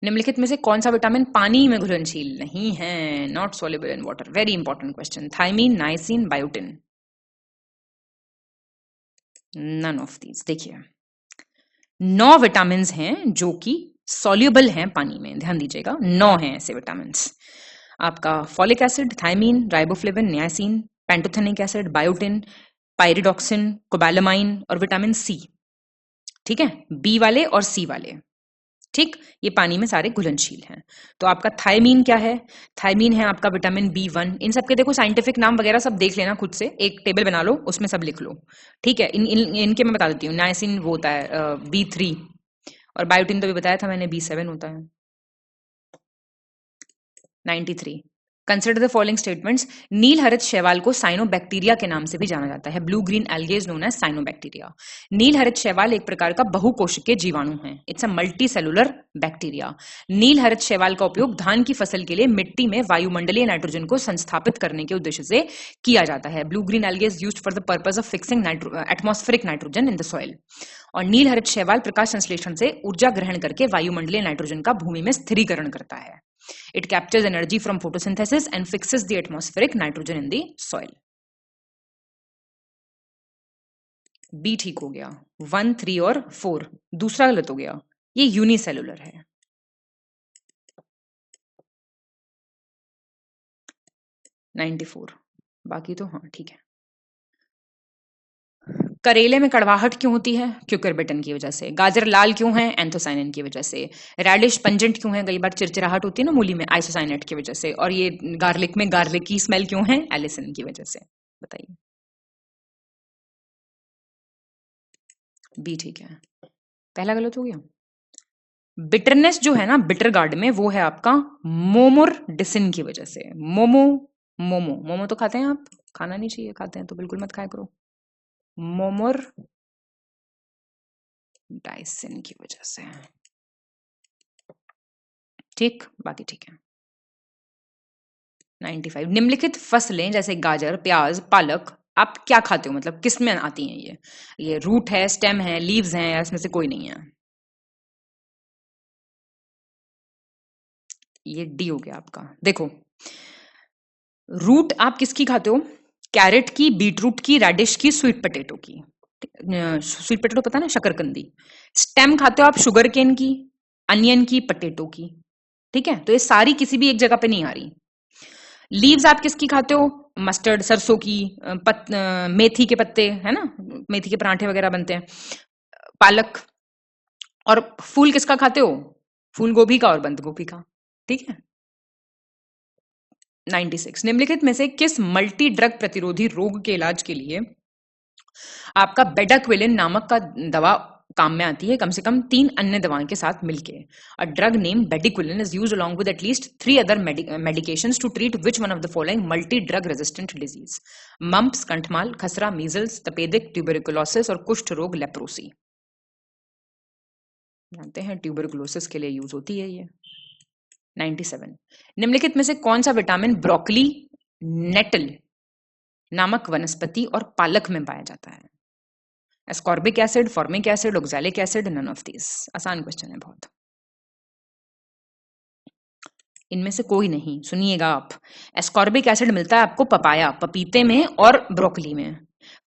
निम्नलिखित में से कौन सा विटामिन पानी में घुलनशील नहीं है? Not soluble in water. Very important question. Thiamine, niacin, biotin. None of these. देखिए 9 विटामिन हैं जो कि सॉल्युबल हैं पानी में, ध्यान दीजिएगा 9 हैं ऐसे विटामिन। आपका folic acid, thiamine, riboflavin, niacin, pantothenic acid, biotin, pyridoxine, cobalamin और विटामिन सी। ठीक है, बी वाले और सी वाले। ठीक, ये पानी में सारे घुलनशील हैं। तो आपका थायमीन क्या है? थायमीन है आपका विटामिन B1। इन सब के देखो साइंटिफिक नाम वगैरह सब देख लेना खुद से, एक टेबल बना लो उसमें सब लिख लो। ठीक है, इनके मैं बता देती हूँ। नाइसिन वो होता है B3, और बायोटिन तो भी बताया था मैंने, B7 होता है। 93। Consider the following statements. नील हरित शैवाल को साइनोबैक्टीरिया के नाम से भी जाना जाता है। Blue green algae is known as cyanobacteria. नील हरित शैवाल एक प्रकार का बहुकोशिकीय जीवाणु है। It's a multi cellular bacteria. नील हरित शैवाल का उपयोग धान की फसल के लिए मिट्टी में वायुमंडलीय नाइट्रोजन को संस्थापित करने के उद्देश्य से किया जाता है। Blue green algae is used for the purpose of fixing atmospheric nitrogen in the soil. और नील हरित शैवाल प्रकाश संश्लेषण से ऊर्जा ग्रहण करके वायुमंडलीय नाइट्रोजन का भूमि में स्थिरीकरण करता है। It captures energy from photosynthesis and fixes the atmospheric nitrogen in the soil. B ठीक हो गया। 1, 3 और 4 दूसरा गलत हो गया, ये यूनिसेलुलर है। 94 बाकी तो हाँ ठीक है। करेले में कड़वाहट क्यों होती है? क्यूकरबिटन की वजह से। गाजर लाल क्यों है? एंथोसाइनिन की वजह से। रेडिश पंजेंट क्यों है? कई बार चिरचिराहट होती है ना मूली में, आइसोसाइनेट की वजह से। और ये गार्लिक में गार्लिक की स्मेल क्यों है? एलिसिन की वजह से। बताइए। बी ठीक है, पहला गलत हो गया। बिटरनेस जो है ना बिटर गार्ड में, वो है आपका मोमोरडिसिन की वजह से। मोमो तो खाते हैं आप? खाना नहीं चाहिए, खाते हैं तो बिल्कुल मत खाया करो। मोमोर डाइसिन की वजह से। ठीक, बाकी ठीक है। 95। निम्नलिखित फसलें जैसे गाजर, प्याज, पालक आप क्या खाते हो? मतलब किस में आती हैं ये रूट है, स्टेम है, लीव्स हैं, या इसमें से कोई नहीं है? ये डी हो गया आपका। देखो, रूट आप किसकी खाते हो? कैरेट की, बीटरूट की, रेडिश की, स्वीट पोटैटो की। स्वीट पोटैटो पता ना, शकरकंदी। स्टेम खाते हो आप शुगर केन की, अनियन की, पोटैटो की। ठीक है, तो ये सारी किसी भी एक जगह पे नहीं आ रही। लीव्स आप किसकी खाते हो? मस्टर्ड, सरसों की, मेथी के पत्ते है ना, मेथी के पराठे वगैरह बनते हैं, पालक। और फूल किसका खाते हो? फूल गोभी का और बंद गोभी का। ठीक है। 96। निम्नलिखित में से किस मल्टी ड्रग प्रतिरोधी रोग के इलाज के लिए आपका बेडाक्विलिन नामक का दवा काम में आती है कम से कम 3 अन्य दवाओं के साथ मिलके? A drug name bedaquiline is used along with at least 3 other medications to treat which one of the following multi drug resistant disease? Mumps, कंठमाल, खसरा, मीजल्स, तपेदिक, ट्यूबरकुलोसिस और कुष्ठ रोग, लेप्रोसी। जानते हैं ट्यूबरकुलोसिस के लिए यूज होती है ये। 97। निम्नलिखित में से कौन सा विटामिन ब्रोकली, नेटल नामक वनस्पति और पालक में पाया जाता है? Ascorbic acid, formic acid, oxalic acid, none of this. आसान क्वेश्चन है बहुत। इनमें से कोई नहीं, सुनिएगा आप। एस्कॉर्बिक एसिड मिलता है आपको पपाया, पपीते में और ब्रोकली में।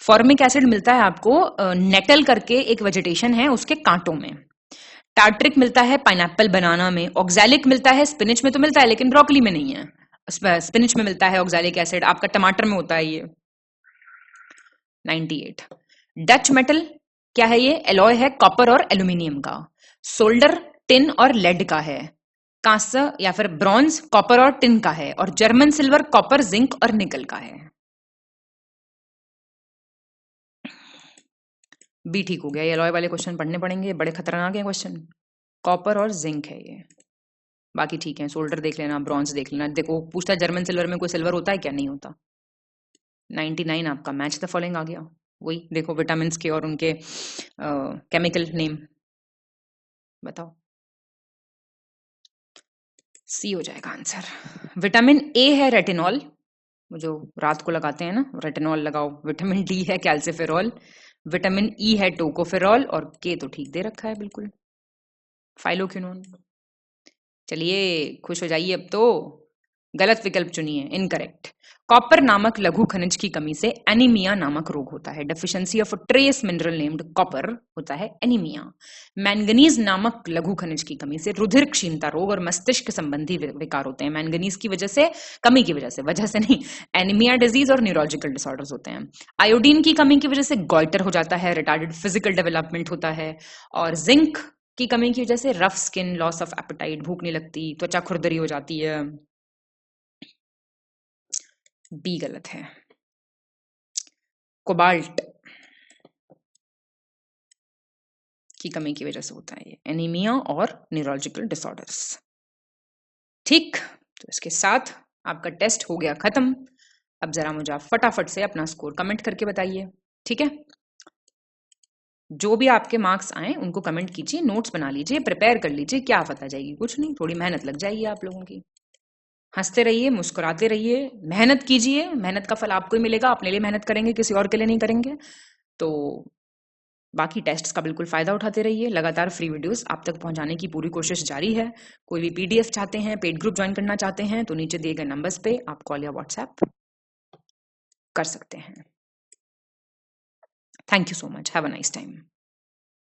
फॉर्मिक एसिड मिलता है आपको नेटल करके एक वेजिटेशन है उसके कांटों में। टार्ट्रिक मिलता है पाइनएप्पल, बनाना में। ऑक्सैलिक मिलता है स्पिनिच में, तो मिलता है लेकिन ब्रोकली में नहीं है। स्पिनिच में मिलता है ऑक्सैलिक एसिड, आपका टमाटर में होता है ये। 98। डच मेटल क्या है? ये एलॉय है कॉपर और एल्यूमिनियम का। सोल्डर टिन और लेड का है। कांस्य या फिर ब्रॉन्ज कॉपर और टिन का है। और जर्मन सिल्वर कॉपर, जिंक और निकल का है। बी ठीक हो गया। ये एलॉय वाले क्वेश्चन पढ़ने पड़ेंगे, बड़े खतरनाक है क्वेश्चन। कॉपर और जिंक है ये। बाकी ठीक है, सोल्डर देख लेना, ब्रॉन्ज देख लेना। देखो पूछता है जर्मन सिल्वर में कोई सिल्वर होता है क्या? नहीं होता। 99 आपका मैच द फॉलोइंग आ गया। वही देखो विटामिन के और उनके केमिकल नेम बताओ। सी हो जाएगा आंसर। विटामिन ए है रेटिनॉल, जो रात को लगाते हैं ना, रेटिनॉल लगाओ। विटामिन डी है कैल्सिफेरॉल। विटामिन ई है टोकोफेरॉल। और के तो ठीक दे रखा है बिल्कुल, फाइलोक्विनोन। चलिए खुश हो जाइए अब तो। गलत विकल्प चुनिए, इनकरेक्ट। कॉपर नामक लघु खनिज की कमी से एनीमिया नामक रोग होता है। Deficiency of a trace mineral named copper होता है एनीमिया। मैंगनीज नामक लघु खनिज की कमी से रुधिर क्षीणता रोग और मस्तिष्क संबंधी विकार होते हैं। मैंगनीज की वजह से, कमी की वजह से नहीं, एनीमिया डिजीज और न्यूरोलॉजिकल डिसऑर्डर्स होते हैं। आयोडीन की कमी की वजह से गॉइटर हो जाता है, रिटार्डेड फिजिकल डेवलपमेंट होता है। और जिंक की कमी की वजह से rough skin, loss of appetite, भूख नहीं लगती, त्वचा खुरदरी हो जाती है। बी गलत है। कोबाल्ट की कमी की वजह से होता है ये, एनीमिया और न्यूरोलॉजिकल डिसऑर्डर्स। ठीक, तो इसके साथ आपका टेस्ट हो गया खत्म। अब जरा मुझे आप फटाफट से अपना स्कोर कमेंट करके बताइए, ठीक है? जो भी आपके मार्क्स आए उनको कमेंट कीजिए, नोट्स बना लीजिए, प्रिपेयर कर लीजिए, क्या पता जाएगी, कुछ नहीं, थोड़ी मेहनत लग जाएगी आप लोगों की। हंसते रहिए, मुस्कुराते रहिए, मेहनत कीजिए, मेहनत का फल आपको ही मिलेगा। अपने लिए मेहनत करेंगे, किसी और के लिए नहीं करेंगे। तो बाकी टेस्ट्स का बिल्कुल फायदा उठाते रहिए। लगातार फ्री वीडियोस आप तक पहुंचाने की पूरी कोशिश जारी है। कोई भी पीडीएफ चाहते हैं, पेड ग्रुप ज्वाइन करना चाहते हैं, तो नीचे दिए गए नंबर्स पे आप कॉल या व्हाट्सएप कर सकते हैं। Thank you so much, have a nice time.